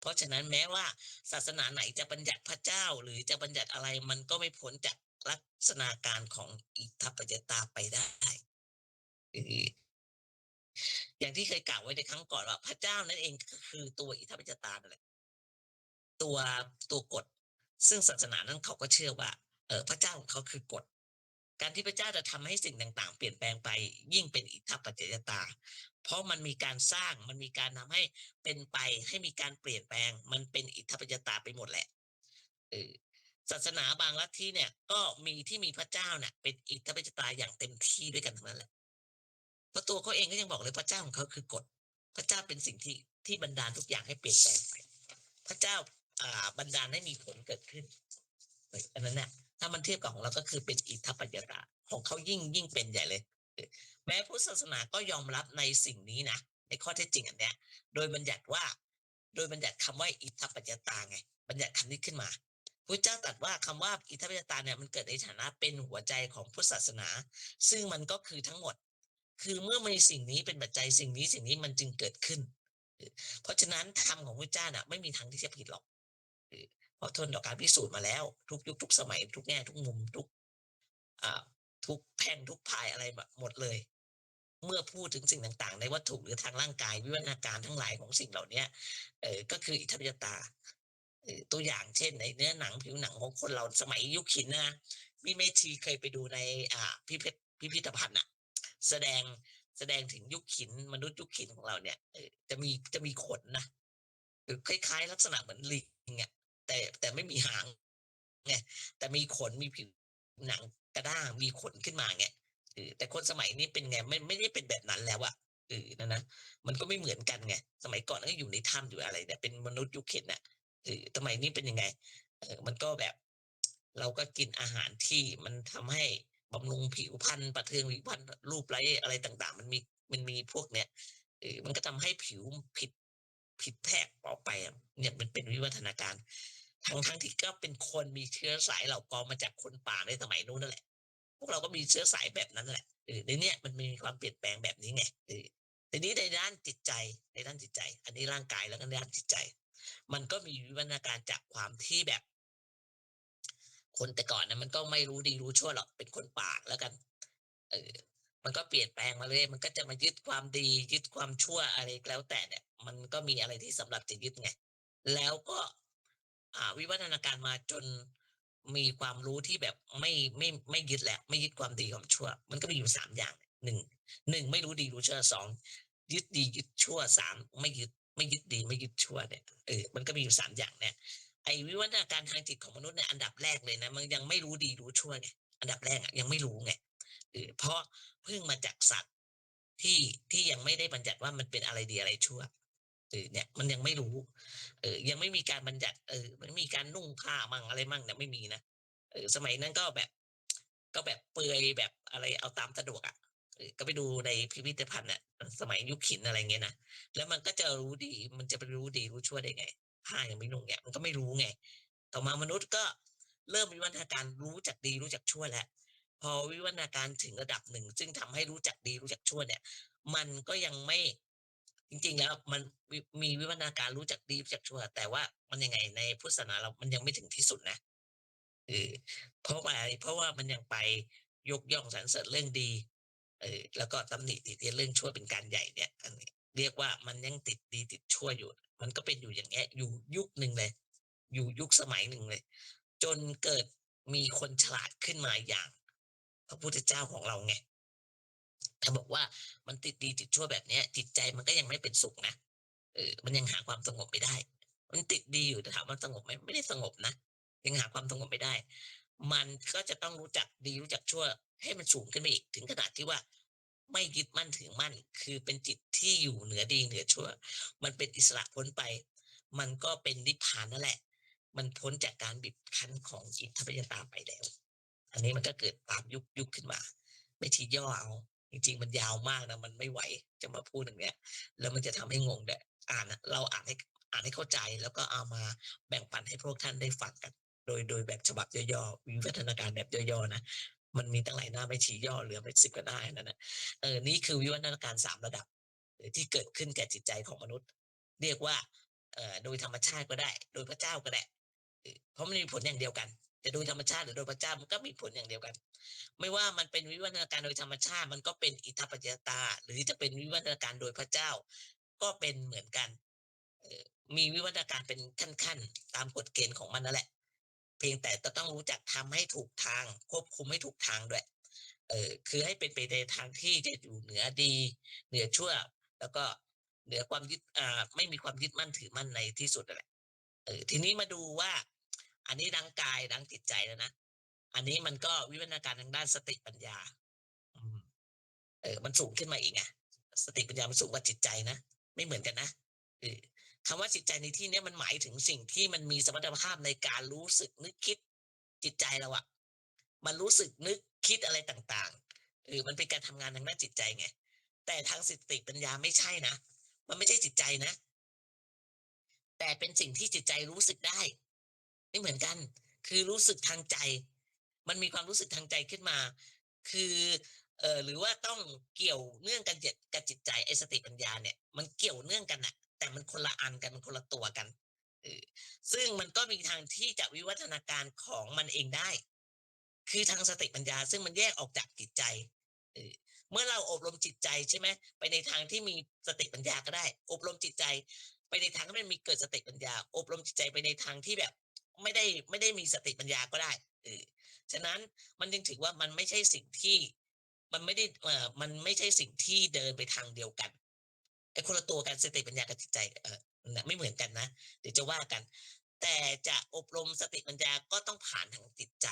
เพราะฉะนั้นแม้ว่าศาสนาไหนจะบัญญัติพระเจ้าหรือจะบัญญัติอะไรมันก็ไม่พ้นจากลักษณะการของอิทธัปปัจจยตาไปได้อย่างที่เคยกล่าวไว้ในครั้งก่อนว่าพระเจ้านั่นเองก็คือตัวอิทธัปปัจจยตานั่นแหละตัวตัวกฎซึ่งศาสนานั้นเขาก็เชื่อว่าพระเจ้าของเขาคือกฎการที่พระเจ้าจะทำให้สิ่งต่างๆเปลี่ยนแปลงไปยิ่งเป็นอิทธัปปัจจยตาเพราะมันมีการสร้างมันมีการทำให้เป็นไปให้มีการเปลี่ยนแปลงมันเป็นอิทธัปปัจจยตาไปหมดแหละเออศาสนาบางลัทธิเนี่ยก็มีที่มีพระเจ้าเนี่ยเป็นอิทธัปปัจจยตาอย่างเต็มที่ด้วยกันทั้งนั้นแหละเพราะตัวเขาเองก็ยังบอกเลยพระเจ้าของเขาคือกฎพระเจ้าเป็นสิ่งที่บันดาลทุกอย่างให้เปลี่ยนแปลงไปพระเจ้าบันดาลให้มีผลเกิดขึ้นอันนั้นเนี่ยถ้ามันเทียบกับของเราก็คือเป็นอิทธัปปัจจยตาของเขายิ่งเป็นใหญ่เลย แม้พุทธศาสนาก็ยอมรับในสิ่งนี้นะในข้อเท็จจริงอันเนี้ยโดยบัญญัติว่าโดยบัญญัติคำว่าอิทธัปปัจจตาไงบัญญัติคำนี้ขึ้นมาพระเจ้าตรัสว่าคำว่าอิทธัปปัจจตาเนี่ยมันเกิดในฐานะเป็นหัวใจของพุทธศาสนาซึ่งมันก็คือทั้งหมดคือเมื่อมีสิ่งนี้เป็นปัจจัยสิ่งนี้มันจึงเกิดขึ้นเพราะฉะนั้นธรรมของพระเจ้าน่ะไม่มีทางที่จะผิดหรอกเพราะทนต่อการพิสูจน์มาแล้วทุกยุคทุกสมัยทุกแง่ทุกมุมอ่าทุกแพ่งทุกพายอะไรแบบหมดเลยเมื่อพูดถึงสิ่งต่างๆในวัตถุหรือทางร่างกายวิวัฒนาการทั้งหลายของสิ่งเหล่านี้ก็คืออิทธิปญตาตัวอย่างเช่นในเนื้อหนังผิวหนังของคนเราสมัยยุคหินนะพี่เมธีเคยไปดูในพิพิธภัณฑ์อะแสดงแสดงถึงยุคหินมนุษย์ยุคหินของเราเนี่ยจะมีขนนะคล้ายๆลักษณะเหมือนลิงอะแต่ไม่มีหางไงแต่มีขนมีผิวหนังกระด้างมีขนขึ้นมาไงแต่คนสมัยนี้เป็นไงไม่ได้เป็นแบบนั้นแล้วอะนั่นนะมันก็ไม่เหมือนกันไงสมัยก่อนก็อยู่ในถ้ำอยู่อะไรแต่เป็นมนุษย์ยุคเข็นน่ะสมัยนี้เป็นยังไงมันก็แบบเราก็กินอาหารที่มันทำให้บำรุงผิวพรรณประเทืองผิวพรรณรูปไร้อะไรต่างๆมันมีพวกเนี้ยมันก็ทำให้ผิวผิดแผกออกไปอะเนี่ยมันเป็นวิวัฒนาการทั้งที่ก็เป็นคนมีเชื้อสายเหล่ากอมาจากคนป่าในสมัยนู้นนั่นแหละพวกเราก็มีเชื้อสายแบบนั้นแหละในเนี้ยมันมีความเปลี่ยนแปลงแบบนี้ไงทีนี้ในด้านจิตใจอันนี้ร่างกายแล้วก็ด้านจิตใจมันก็มีวิวัฒนาการจากความที่แบบคนแต่ก่อนนะมันก็ไม่รู้ดีรู้ชั่วหรอกเป็นคนป่าแล้วกันเออมันก็เปลี่ยนแปลงมาเลยมันก็จะมายึดความดียึดความชั่วอะไรแล้วแต่เนี่ยมันก็มีอะไรที่สำหรับจะยึดไงแล้วก็วิวัฒนาการมาจนมีความรู้ที่แบบไม่ยึดแล้วไม่ยึดความดีความชั่วมันก็มีอยู่3อย่างหนึ่งไม่รู้ดีรู้ชั่ว2ยึดดียึดชั่ว3ไม่ยึดดีไม่ยึดชั่วเนี่ยมันก็มีอยู่3อย่างเนี่ยไอ้วิวัฒนาการทางจิตของมนุษย์เนี่ยอันดับแรกเลยนะมันยังไม่รู้ดีรู้ชั่วไงอันดับแรกอะยังไม่รู้ไงเพราะเพิ่งมาจากสัตว์ที่ยังไม่ได้บัญญัติว่ามันเป็นอะไรดีอะไรชั่วเนี่ยมันยังไม่รู้ยังไม่มีการบัญญัติมันมีการนุ่งผ้ามั่งอะไรมั่งเนี่ยไม่มีนะสมัยนั้นก็แบบเปลือยแบบอะไรเอาตามสะดวกอะก็ไปดูในพิพิธภัณฑ์น่ะสมัยยุคหินอะไรเงี้ยนะแล้วมันก็จะรู้ดีมันจะไปรู้ดีรู้ชั่วได้ไงผ้ายังไม่นุ่งเนี่ยมันก็ไม่รู้ไงต่อมามนุษย์ก็เริ่มมีวิวัฒนาการรู้จักดีรู้จักชั่วแล้วพอวิวัฒนาการถึงระดับหนึ่งซึ่งทำให้รู้จักดีรู้จักชั่วเนี่ยมันก็ยังไม่จริงๆแล้วมันมีวิวัฒนาการรู้จักดีรู้จักชั่วแต่ว่ามันยังไงในพุทธศาสนาเรามันยังไม่ถึงที่สุดนะเออเพราะว่าอะไรเพราะว่ามันยังไปยกย่องสรรเสริญเรื่องดีแล้วก็ตำหนิติเตียนเรื่องชั่วเป็นการใหญ่เนี่ยอันนี้เรียกว่ามันยังติดดีติดชั่วอยู่มันก็เป็นอยู่อย่างเงี้ยอยู่ยุคหนึ่งเลยอยู่ยุคสมัยหนึ่งเลยจนเกิดมีคนฉลาดขึ้นมาอย่างพระพุทธเจ้าของเราไงถ้าบอกว่ามันติดดีติดชั่วแบบเนี้ยจิตใจมันก็ยังไม่เป็นสุขนะมันยังหาความสงบไม่ได้มันติดดีอยู่แต่ถามว่าสงบไหมไม่ได้สงบนะยังหาความสงบไม่ได้มันก็จะต้องรู้จักดีรู้จักชั่วให้มันสูงขึ้นไปอีกถึงขนาดที่ว่าไม่ยึดมั่นถือมั่นคือเป็นจิตที่อยู่เหนือดีเหนือชั่วมันเป็นอิสระพ้นไปมันก็เป็นนิพพานนั่นแหละมันพ้นจากการบีบคั้นของอิทธิปญตาไปแล้วอันนี้มันก็เกิดตามยุคขึ้นมาไม่ทีย่อเอาจริงๆมันยาวมากนะมันไม่ไหวจะมาพูดอย่างเนี้ยแล้วมันจะทำให้งงด้วยเราอ่านให้เข้าใจแล้วก็เอามาแบ่งปันให้พวกท่านได้ฟังกันโดยแบบฉบับย่อๆวิวัฒนาการแบบย่อๆนะมันมีตั้งหลายหน้าไม่ชี้ย่อเหลือไป10กว่าหน้านั่นนะนี่คือวิวัฒนาการ3ระดับที่เกิดขึ้นแก่จิตใจของมนุษย์เรียกว่าโดยธรรมชาติก็ได้โดยพระเจ้าก็ได้เพราะมันมีผลอย่างเดียวกันจะโดยธรรมชาติหรือโดยพระเจ้ามันก็มีผลอย่างเดียวกันไม่ว่ามันเป็นวิวัฒนาการโดยธรรมชาติมันก็เป็นอิทธิปัจจยตาหรือจะเป็นวิวัฒนาการโดยพระเจ้าก็เป็นเหมือนกันมีวิวัฒนาการเป็นขั้นๆตามกฎเกณฑ์ของมันนั่นแหละเพียงแต่จะต้องรู้จักทำให้ถูกทางควบคุมให้ถูกทางด้วยคือให้เป็นไปในทางที่จะอยู่เหนือดีเหนือชั่วแล้วก็เหนือความยึดไม่มีความยึดมั่นถือมั่นในที่สุดนั่นแหละทีนี้มาดูว่าอันนี้ดังกายดังจิตใจแล้วนะอันนี้มันก็วิวัฒนาการทางด้านสติปัญญาอืมมันสูงขึ้นมาอีกไงสติปัญญามันสูงกว่าจิตใจนะไม่เหมือนกันนะเออคำว่าจิตใจในที่เนี้ยมันหมายถึงสิ่งที่มันมีสมรรถภาพในการรู้สึกนึกคิดจิตใจเราอะมันรู้สึกนึกคิดอะไรต่าง มันเป็นการทำงานทางด้านจิตใจไงแต่ทางสติปัญญาไม่ใช่นะมันไม่ใช่จิตใจนะแต่เป็นสิ่งที่จิตใจรู้สึกได้ไม่เหมือนกันคือรู้สึกทางใจมันมีความรู้สึกทางใจขึ้นมาคือหรือว่าต้องเกี่ยวเนื่องกันกับจิตใจไอ้สติปัญญาเนี่ยมันเกี่ยวเนื่องกันน่ะแต่มันคนละอันกันมันคนละตัวกันเออซึ่งมันก็มีทางที่จะวิวัฒนาการของมันเองได้คือทางสติปัญญาซึ่งมันแยกออกจากจิตใจเออเมื่อเราอบรมจิตใจใช่ไหมไปในทางที่มีสติปัญญาก็ได้อบรมจิตใจไปในทางที่มันมีเกิดสติปัญญาอบรมจิตใจไปในทางที่แบบไม่ได้มีสติปัญญาก็ได้เออฉะนั้นมันจึงถือว่ามันไม่ใช่สิ่งที่มันไม่ได้มันไม่ใช่สิ่งที่เดินไปทางเดียวกันไอ้คนละตัวกันสติปัญญากับจิตใจน่ะไม่เหมือนกันนะเดี๋ยวจะว่ากันแต่จะอบรมสติปัญญาก็ต้องผ่านทางจิตใจ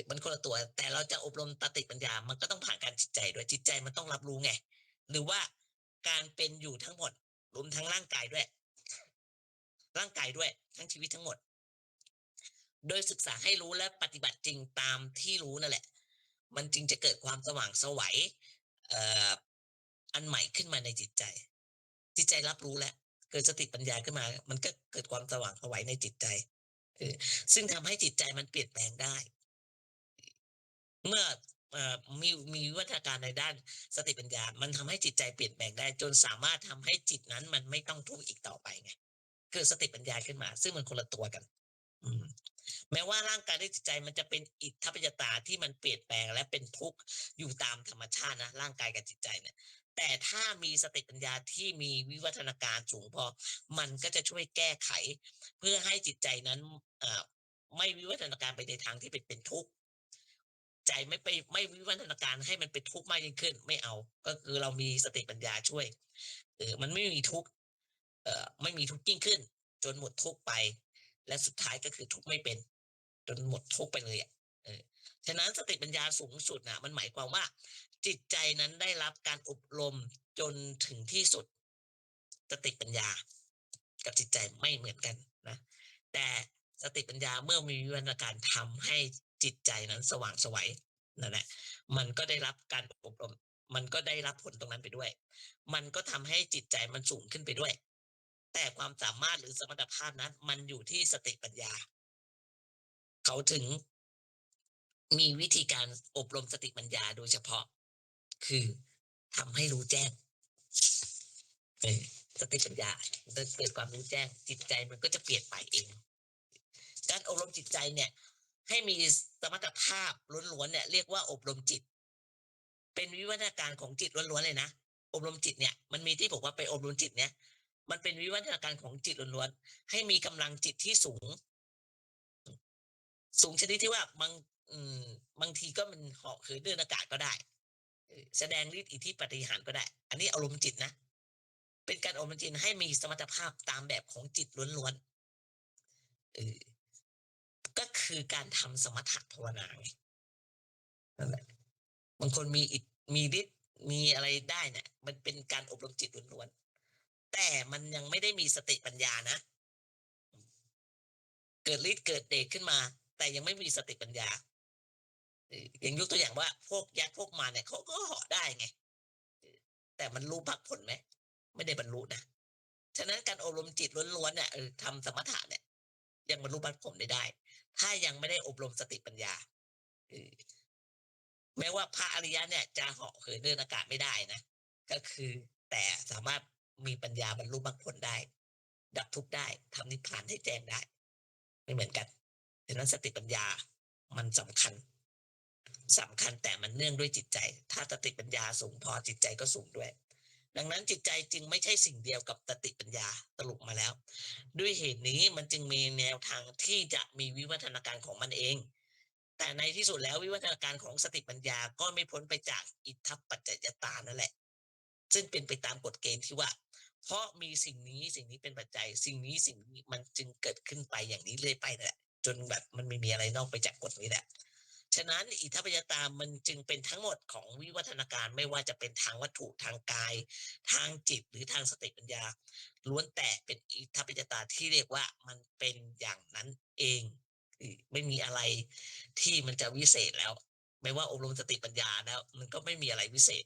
มันคนละตัวแต่เราจะอบรมสติปัญญามันก็ต้องผ่านการจิตใจด้วยจิตใจมันต้องรับรู้ไงหรือว่าการเป็นอยู่ทั้งหมดรวมทั้งร่างกายด้วยร่างกายด้วยทั้งชีวิตทั้งหมดโดยศึกษาให้รู้และปฏิบัติจริงตามที่รู้นั่นแหละมันจึงจะเกิดความสว่างไสวเอ่ออันใหม่ขึ้นมาในจิตใจจิตใจรับรู้แล้วเกิดสติปัญญาขึ้นมามันก็เกิดความสว่างไสวในจิตใจเออซึ่งทำให้จิตใจมันเปลี่ยนแปลงได้ เมื่อมีวิวัฒนาการในด้านสติปัญญา มันทำให้จิตใจเปลี่ยนแปลงได้จนสามารถทำให้จิตนั้นมันไม่ต้องทุกข์อีกต่อไปไงเกิดสติปัญญาขึ้นมาซึ่งมันคนละตัวกันอืมแม้ว่าร่างกายและจิตใจมันจะเป็นอิทธปัจจตาที่มันเปลี่ยนแปลงและเป็นทุกข์อยู่ตามธรรมชาตินะร่างกายกับจิตใจเนี่ยแต่ถ้ามีสติปัญญาที่มีวิวัฒนาการสูงพอมันก็จะช่วยแก้ไขเพื่อให้จิตใจนั้นเอ่อไม่วิวัฒนาการไปในทางที่เป็นทุกข์ ใจไม่วิวัฒนาการให้มันเป็นทุกข์มากยิ่งขึ้นไม่เอาก็คือเรามีสติปัญญาช่วยมันไม่มีทุกข์ไม่มีทุกข์ยิ่งขึ้นจนหมดทุกข์ไปและสุดท้ายก็คือทุกข์ไม่เป็นจนหมดทุกข์ไปเลยอะเออฉะนั้นสติปัญญาสูงสุดน่ะมันหมายความว่าจิตใจนั้นได้รับการอบรมจนถึงที่สุดสติปัญญากับจิตใจไม่เหมือนกันนะแต่สติปัญญาเมื่อมีวิวัฒนาการทำให้จิตใจนั้นสว่างไสวนั่นแหละมันก็ได้รับการอบรมมันก็ได้รับผลตรงนั้นไปด้วยมันก็ทำให้จิตใจมันสูงขึ้นไปด้วยแต่ความสามารถหรือสมรรถภาพนั้นมันอยู่ที่สติปัญญาเขาถึงมีวิธีการอบรมสติปัญญาโดยเฉพาะคือทำให้รู้แจ้งเออสติปัญญาจะเกิดความรู้แจ้งจิตใจมันก็จะเปลี่ยนไปเองการอบรมจิตใจเนี่ยให้มีสมรรถภาพล้วนๆเนี่ยเรียกว่าอบรมจิตเป็นวิวัฒนาการของจิตล้วนๆเลยนะอบรมจิตเนี่ยมันมีที่บอกว่าไปอบรมจิตเนี่ยมันเป็นวิวัฒนาการของจิตล้วนๆให้มีกำลังจิตที่สูงสูงชนิดที่ว่าอืมบางทีก็มันเหาะเหินเดินอากาศก็ได้แสดงฤทธิ์อิทธิปาฏิหาริย์ก็ได้อันนี้อารมณ์จิตนะเป็นการอบรมจิตให้มีสมรรถภาพตามแบบของจิตล้วนๆก็คือการทำสมถะภาวนาไงนั่นแหละบางคนมีฤทธิ์มีอะไรได้เนี่ยมันเป็นการอบรมจิตล้วนๆแต่มันยังไม่ได้มีสติปัญญานะเกิดฤทธิ์เกิดเดชขึ้นมาแต่ยังไม่มีสติปัญญาอย่างยกตัวอย่างว่าพวกยักษ์พวกมารเนี่ยเขาก็เหาะได้ไงแต่มันรู้มรรคผลไหมไม่ได้บรรลุนะฉะนั้นการอบรมจิตล้วนๆเนี่ยทำสมถะเนี่ยยังบรรลุมรรคผลไม่ได้ถ้ายังไม่ได้อบรมสติปัญญาเออแม้ว่าพระอริยะเนี่ยจะเหาะเหินเดินอากาศไม่ได้นะก็คือแต่สามารถมีปัญญาบรรลุมรรคผลได้ดับทุกข์ได้ทำนิพพานให้แจ้งได้ไม่เหมือนกันฉะนั้นสติปัญญามันสำคัญแต่มันเนื่องด้วยจิตใจถ้าสติปัญญาสูงพอจิตใจก็สูงด้วยดังนั้นจิตใจจึงไม่ใช่สิ่งเดียวกับสติปัญญาสรุปมาแล้วด้วยเหตุนี้มันจึงมีแนวทางที่จะมีวิวัฒนาการของมันเองแต่ในที่สุดแล้ววิวัฒนาการของสติปัญญาก็ไม่พ้นไปจากอิทธปัจจยตานั่นแหละซึ่งเป็นไปตามกฎเกณฑ์ที่ว่าเพราะมีสิ่งนี้เป็นปัจจัยสิ่งนี้มันจึงเกิดขึ้นไปอย่างนี้เรื่อยไปแหละจนแบบมันไม่มีอะไรนอกไปจากกฎนี้แหละฉะนั้นอิทธปัจจยตามันจึงเป็นทั้งหมดของวิวัฒนาการไม่ว่าจะเป็นทางวัตถุทางกายทางจิตหรือทางสติปัญญาล้วนแต่เป็นอิทธปัจจยตาที่เรียกว่ามันเป็นอย่างนั้นเองไม่มีอะไรที่มันจะวิเศษแล้ว ไม่ว่าอบรมสติปัญญาแล้วมันก็ไม่มีอะไรวิเศษ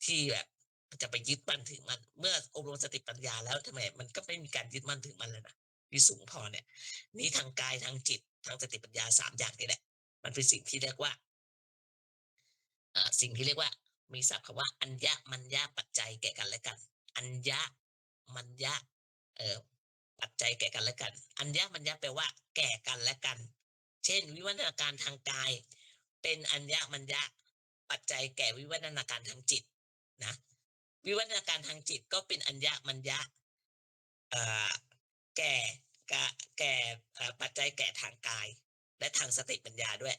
ที่แบบจะไปยึดมั่นถึงมันเมื่ออบรมสติปัญญาแล้วทำไมมันก็ไม่มีการยึดมั่นถึงมันเลยนะที่สูงพอเนี่ยนี่ทางกายทางจิตทางสติปัญญา3อย่างนี่แหละมันเป็นสิ่งที่เรียกว่าสิ่งที่เรียกว่ามีศัพท์คำว่าอัญญมัญญปัจจัยแก่กันและกันอัญญมัญญปัจจัยแก่กันและกันอัญญมัญญแปลว่าแก่กันและกันเช่นวิวัฒนาการทางกายเป็นอัญญมัญญปัจจัยแก่วิวัฒนาการทางจิตนะวิวัฒนาการทางจิตก็เป็นอัญญมัญญแก่แก่ปัจจัยแก่ทางกายและทางสติปัญญาด้วย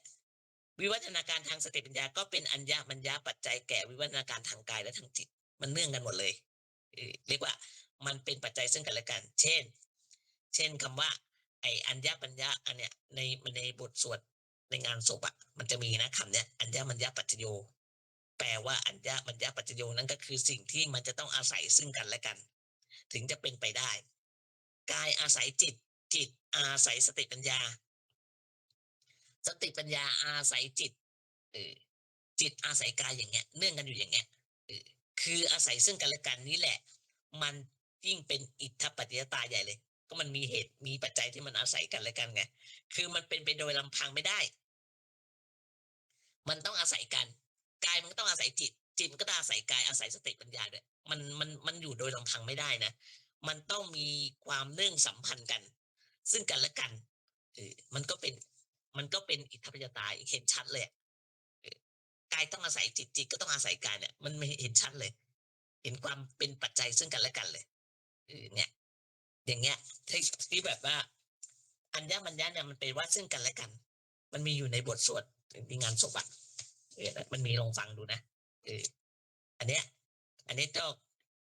วิวัฒนาการทางสติปัญญาก็เป็นอัญญมัญญปัจจัยแก่วิวัฒนาการทางกายและทางจิตมันเนื่องกันหมดเลยเรียกว่ามันเป็นปัจจัยซึ่งกันและกันเช่นคำว่าไออัญญปัญญาอันเนี้ยในบทสวดในงานศพอ่ะมันจะมีนะคำเนี้ยอัญญมัญญปัจจโยแปลว่าอัญญมัญญปัจจโยนั่นก็คือสิ่งที่มันจะต้องอาศัยซึ่งกันและกันถึงจะเป็นไปได้กายอาศัยจิตจิตอาศัยสติปัญญาสติปัญญาอาศัยจิตจิตอาศัยกายอย่างเงี้ยเนื่องกันอยู่อย่างเงี้ยคืออาศัยซึ่งกันและกันนี่แหละมันยิ่งเป็นอิทธปัจจยตาใหญ่เลยก็มันมีเหตุมีปัจจัยที่มันอาศัยกันและกันไงคือมันเป็นไปโดยลำพังไม่ได้มันต้องอาศัยกันกายมันก็ต้องอาศัยจิตจิตมันก็ต้องอาศัยกายอาศัยสติปัญญาด้วยมันอยู่โดยลำพังไม่ได้นะมันต้องมีความเนื่องสัมพันธ์กันซึ่งกันและกันมันก็เป็นอิทธปัจจยตาเห็นชัดเลยกายต้องอาศัยจิตจิตก็ต้องอาศัยกายเนี่ยมันไม่เห็นชัดเลยเห็นความเป็นปัจจัยซึ่งกันและกันเลยเนี่ยอย่างเงี้ยที่แบบว่าอัญญมัญญะเนี่ยมันเป็นว่าซึ่งกันและกันมันมีอยู่ในบทสวดในงานศพอะมันมีลองฟังดูนะอันเนี้ยก็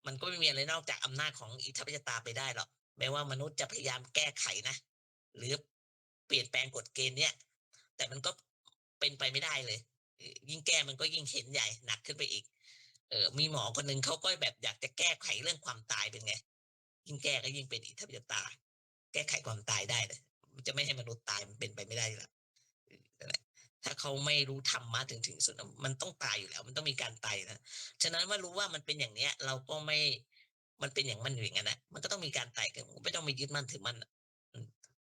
มันก็ไม่มีอะไรนอกจากอำนาจของอิทธปัจจยตาไปได้หรอกแม้ว่ามนุษย์จะพยายามแก้ไขนะหรือเปลี่ยนแปลงกฎเกณฑ์เนี่ยแต่มันก็เป็นไปไม่ได้เลยยิ่งแก้มันก็ยิ่งเห็นใหญ่หนักขึ้นไปอีกมีหมอคนหนึ่งเขาก็แบบอยากจะแก้ไขเรื่องความตายเป็นไงยิ่งแก้ก็ยิ่งเป็นอิทธปัจจยตาแก้ไขความตายได้เลยมันจะไม่ให้มนุษย์ตายมันเป็นไปไม่ได้อยู่แล้วนั่นแหละถ้าเขาไม่รู้ธรรมะถึงสุดมันต้องตายอยู่แล้วมันต้องมีการตายนะฉะนั้นว่ารู้ว่ามันเป็นอย่างเนี้ยเราก็ไม่มันเป็นอย่างมันอยู่อย่างนั้นนะมันก็ต้องมีการตายกันไม่ต้องมียึดมั่นถือมั่น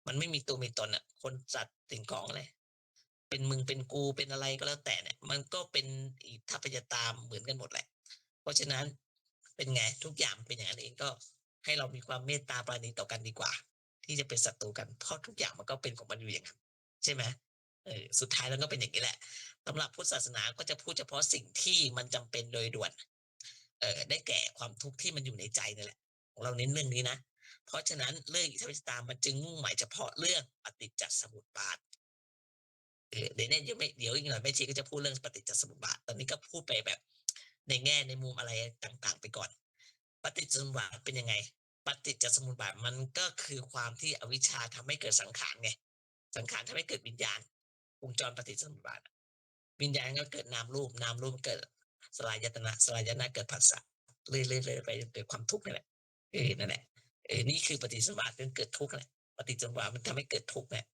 มันไม่มีตัวมีตนอ่ะคนสัตว์สิ่งของอะไรเป็นมึงเป็นกูเป็นอะไรก็แล้วแต่เนี่ยมันก็เป็นอิทธปัจจยตาเหมือนกันหมดแหละเพราะฉะนั้นเป็นไงทุกอย่างเป็นอย่างนั้นเองก็ให้เรามีความเมตตาปราณีต่อกันดีกว่าที่จะเป็นศัตรูกันเพราะทุกอย่างมันก็เป็นของมันอยู่อย่างนั้นใช่ไหมสุดท้ายแล้วก็เป็นอย่างนี้แหละสำหรับพุทธศาสนาก็จะพูดเฉพาะสิ่งที่มันจำเป็นโดยด่วนได้แก่ความทุกข์ที่มันอยู่ในใจนั่นแหละของเราเน้นเรื่องนี้นะเพราะฉะนั้นเรื่องอิทธิปัจจยตามันจึงมุ่งหมายเฉพาะเรื่องปฏิจจสมุปบาทเดี๋ยวเนี่ยเดี๋ยวอีกหน่อยแม่ชีก็จะพูดเรื่องปฏิจจสมุปบาทตอนนี้ก็พูดไปแบบในแง่ในมุมอะไรต่างๆไปก่อนปฏิจจสมุปบาทเป็นยังไงปฏิจจสมุปบาทมันก็คือความที่อวิชชาทำให้เกิดสังขารไงสังขารทำให้เกิดวิญญาณวงจรปฏิจจสมุปบาทวิญญาณก็เกิดนามรูปเกิดสลายยตนะสลายยตนะเกิดผัสสะเรื่อยๆไปเกิดความทุกข์นั่นแหละนั่นแหละนี่คือปฏิจจสมุปบาทจนเกิดทุกข์แหละปฏิจจสมุปบาทมันทำให้เกิดทุกข์เนี่ย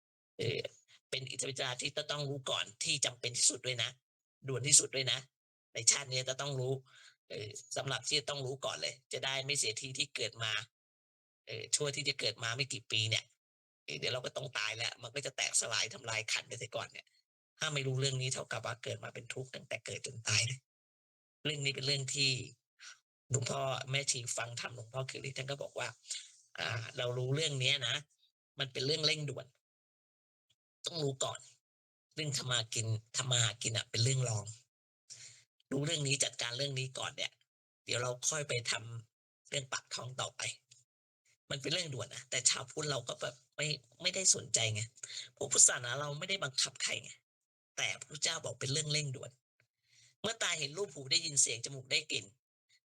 เป็นอิทธิปัจจยที่ต้องรู้ก่อนที่จำเป็นที่สุดด้วยนะด่วนที่สุดด้วยนะในชาตินี้จะต้องรู้สำหรับที่จะต้องรู้ก่อนเลยจะได้ไม่เสียทีที่เกิดมาชั่วที่จะเกิดมาไม่กี่ปีเนี่ยเดี๋ยวเราก็ต้องตายแล้วมันก็จะแตกสลายทำลายขันไปเสียก่อนเนี่ยถ้าไม่รู้เรื่องนี้เท่ากับว่าเกิดมาเป็นทุกข์ตั้งแต่เกิดจนตายเลยเรื่องนี้เป็นเรื่องที่หลวงพ่อแม่ชีฟังธรรมหลวงพ่อคือท่านก็บอกว่าเรารู้เรื่องนี้นะมันเป็นเรื่องเร่งด่วนต้องรู้ก่อนเรื่องทำมาหากินเป็นเรื่องรองรู้เรื่องนี้จัดการเรื่องนี้ก่อนเนี่ยเดี๋ยวเราค่อยไปทำเรื่องปากท้องต่อไปมันเป็นเรื่องด่วนนะแต่ชาวพุทธเราก็แบบไม่ได้สนใจไงพวกพุทธศาสนาเราไม่ได้บังคับใครไงแต่พระเจ้าบอกเป็นเรื่องเร่งด่วนเมื่อตาเห็นรูปหูได้ยินเสียงจมูกได้กลิ่น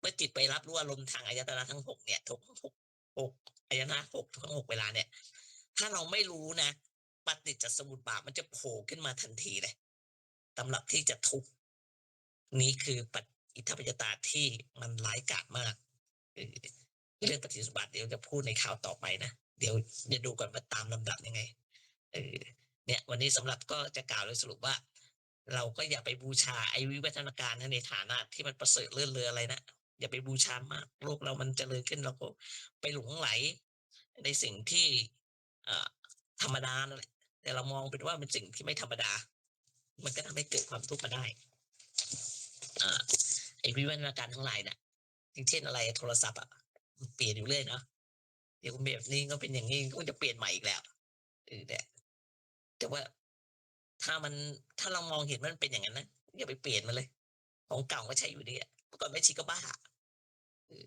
เมื่อจิตไปรับรู้อารมณ์ทางอายตนะทั้ง6เนี่ยทุก6อายตนะ6ทั้ง6เวลาเนี่ยถ้าเราไม่รู้นะปฏิจจสมุปบาทมันจะโผล่ขึ้นมาทันทีเลยสำหรับที่จะทุกข์นี้คืออิทธิปัจจยตาที่มันร้ายกาจมากเรื่องปฏิจจสมุปบาทเดี๋ยวจะพูดในข่าวต่อไปนะเดี๋ยวจะดูก่อนว่าตามลำดับยังไงเนี่ยวันนี้สำหรับก็จะกล่าวโดยสรุปว่า เราก็อย่าไปบูชาไอ้วิวัฒนาการนั้นในฐานะที่มันประเสริฐเลิศเลออะไรนะอย่าไปบูชามากโลกเรามันเจริญขึ้นเราก็ไปหลงไหลในสิ่งที่เอ่อธรรมดานั่นแหละแต่เรามองเป็นว่าเป็นสิ่งที่ไม่ธรรมดามันก็ทำให้เกิดความทุกข์มาได้อ่าไอ้วิวัฒนาการทั้งหลายน่ะอย่างเช่นอะไรโทรศัพท์อะมันเปลี่ยนอยู่เรื่อยเนาะเดี๋ยวแบบนี้ก็เป็นอย่างงี้ก็จะเปลี่ยนใหม่อีกแล้วเนี่ยแต่ว่าถ้ามันถ้าเรามองเห็นว่ามันเป็นอย่างนั้นนะอย่าไปเปลี่ยนมันเลยของเก่าก็ใช้อยู่ดีอะเมื่อก่อนแม่ชีก็บ้าเออ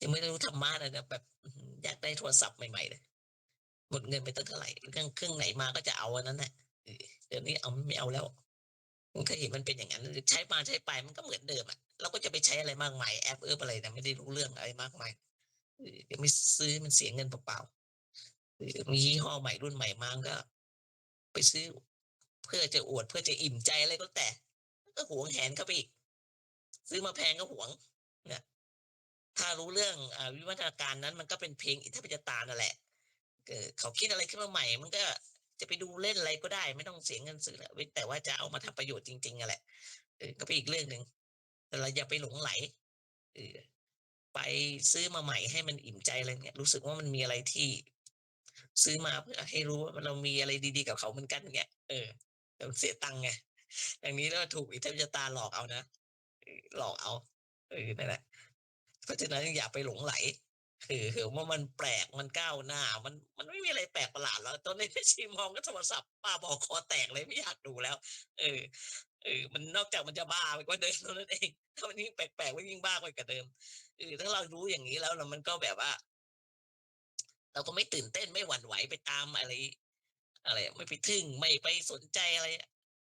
ยังไม่ได้รู้ธรรมะเลยนะแบบอยากได้โทรศัพท์ใหม่ๆเลยหมดเงินไปตั้งเท่าไรเครื่องไหนมาก็จะเอาอันนั้นน่ะเดี๋ยวนี้เอาไม่เอาแล้วมันก็เห็นมันเป็นอย่างนั้นใช้มาใช้ไปมันก็เหมือนเดิมอะเราก็จะไปใช้อะไรมากมายแอปเอิปอะไรนะไม่ได้รู้เรื่องอะไรมากมายเดี๋ยวไม่ซื้อมันเสียเงินเปล่าๆมียี่ห้อใหม่รุ่นใหม่มาก็ไปซื้อเพื่อจะอวดเพื่อจะอิ่มใจอะไรก็แล้วแต่ก็หวงแหนเข้าไปอีกซื้อมาแพงก็หวงเนี่ย ถ้ารู้เรื่องวิวัฒนาการนั้นมันก็เป็นเพลงอิทธิปัจจตานั่นแหละเขาคิดอะไรขึ้นมาใหม่มันก็จะไปดูเล่นอะไรก็ได้ไม่ต้องเสียเงินซื้อแล้วเว้นแต่ว่าจะเอามาทำประโยชน์จริงๆอะแหละก็เป็นอีกเรื่องหนึ่งแต่เราอย่าไปหลงไหลเออไปซื้อมาใหม่ให้มันอิ่มใจอะไรเงี้ยรู้สึกว่ามันมีอะไรที่ซื้อมาเพื่อให้รู้ว่าเรามีอะไรดีๆกับเขาเหมือนกันเงี้ยแต่มันเสียตังค์ไงอย่างนี้แล้วถูกอิทธิปัจจตาหลอกเอานะหลอกเอานั่นแหละ เพราะฉะนั้นอย่าไปหลงไหลคือว่ามันแปลกมันก้าวหน้ามันไม่มีอะไรแปลกประหลาดแล้วตอนนี้แม่ชีมองก็โทรศัพท์บ้าบอคอแตกเลยไม่อยากดูแล้วเออมันนอกจากมันจะบ้าไปกว่าเดิมเท่านั้นเองถ้ามันยิ่งแปลกๆมันยิ่งบ้ากว่าเดิมถ้าเรารู้อย่างงี้แล้วมันก็แบบว่าเราก็ไม่ตื่นเต้นไม่หวั่นไหวไปตามอะไรไม่ไปทึ่งไม่ไปสนใจอะไร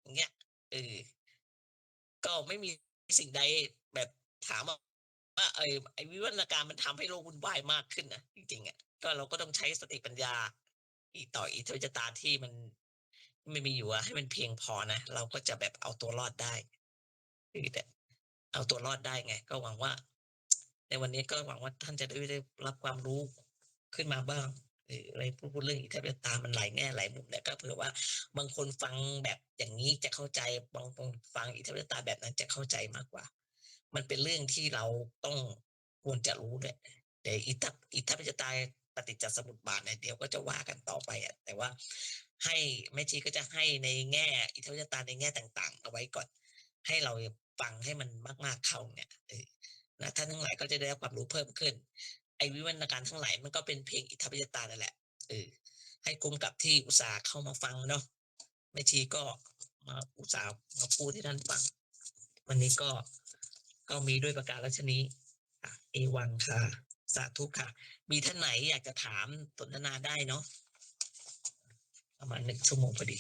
อย่างเงี้ยเออ ก็ไม่มีสิ่งใดแบบถามว่าไอ้วิวัฒนาการมันทำให้โลกวุ่นวายมากขึ้นนะจริงๆอะก็เราก็ต้องใช้สติปัญญาต่ออิทธิปัจจตาที่มันไม่มีอยู่อะให้มันเพียงพอนะเราก็จะแบบเอาตัวรอดได้แต่เอาตัวรอดได้ไงก็หวังว่าในวันนี้ก็หวังว่าท่านจะได้รับความรู้ขึ้นมาบ้างอะไรพูดเรื่องอิทธิปัจจตามันหลายแง่หลายมุมเนี่ยก็เผื่อว่าบางคนฟังแบบอย่างงี้จะเข้าใจบางคนฟังอิทธิปัจจตาแบบนั้นจะเข้าใจมากกว่า มันเป็นเรื่องที่เราต้องควรจะรู้ด้วยแต่อิทธิปัจจตัยปฏิจจสมุปบาทเนี่ยเดี๋ยวก็จะว่ากันต่อไปอะแต่ว่าให้แม่ชีก็จะให้ในแง่อิทธิปัจจตัยในแง่ต่างๆเอาไว้ก่อนให้เราฟังให้มันมากๆเข้าเนี่ยนะท่านทั้งหลายก็จะได้รับความรู้เพิ่มขึ้นไอ้วิวัฒนาการทั้งหลายมันก็เป็นเพียงอิทธิปัจจตัยนั่นแหละเออให้คุ้มกับที่อุตส่าห์เข้ามาฟังเนาะแม่ชีก็มาอุตส่าห์มาพูดให้ท่านฟัง วันนี้ก็มีด้วยประการฉนี้เอวังค่ะสาธุค่ะมีท่านไหนอยากจะถามสนทนาได้เนาะประมาณ1 ชั่วโมงพอดี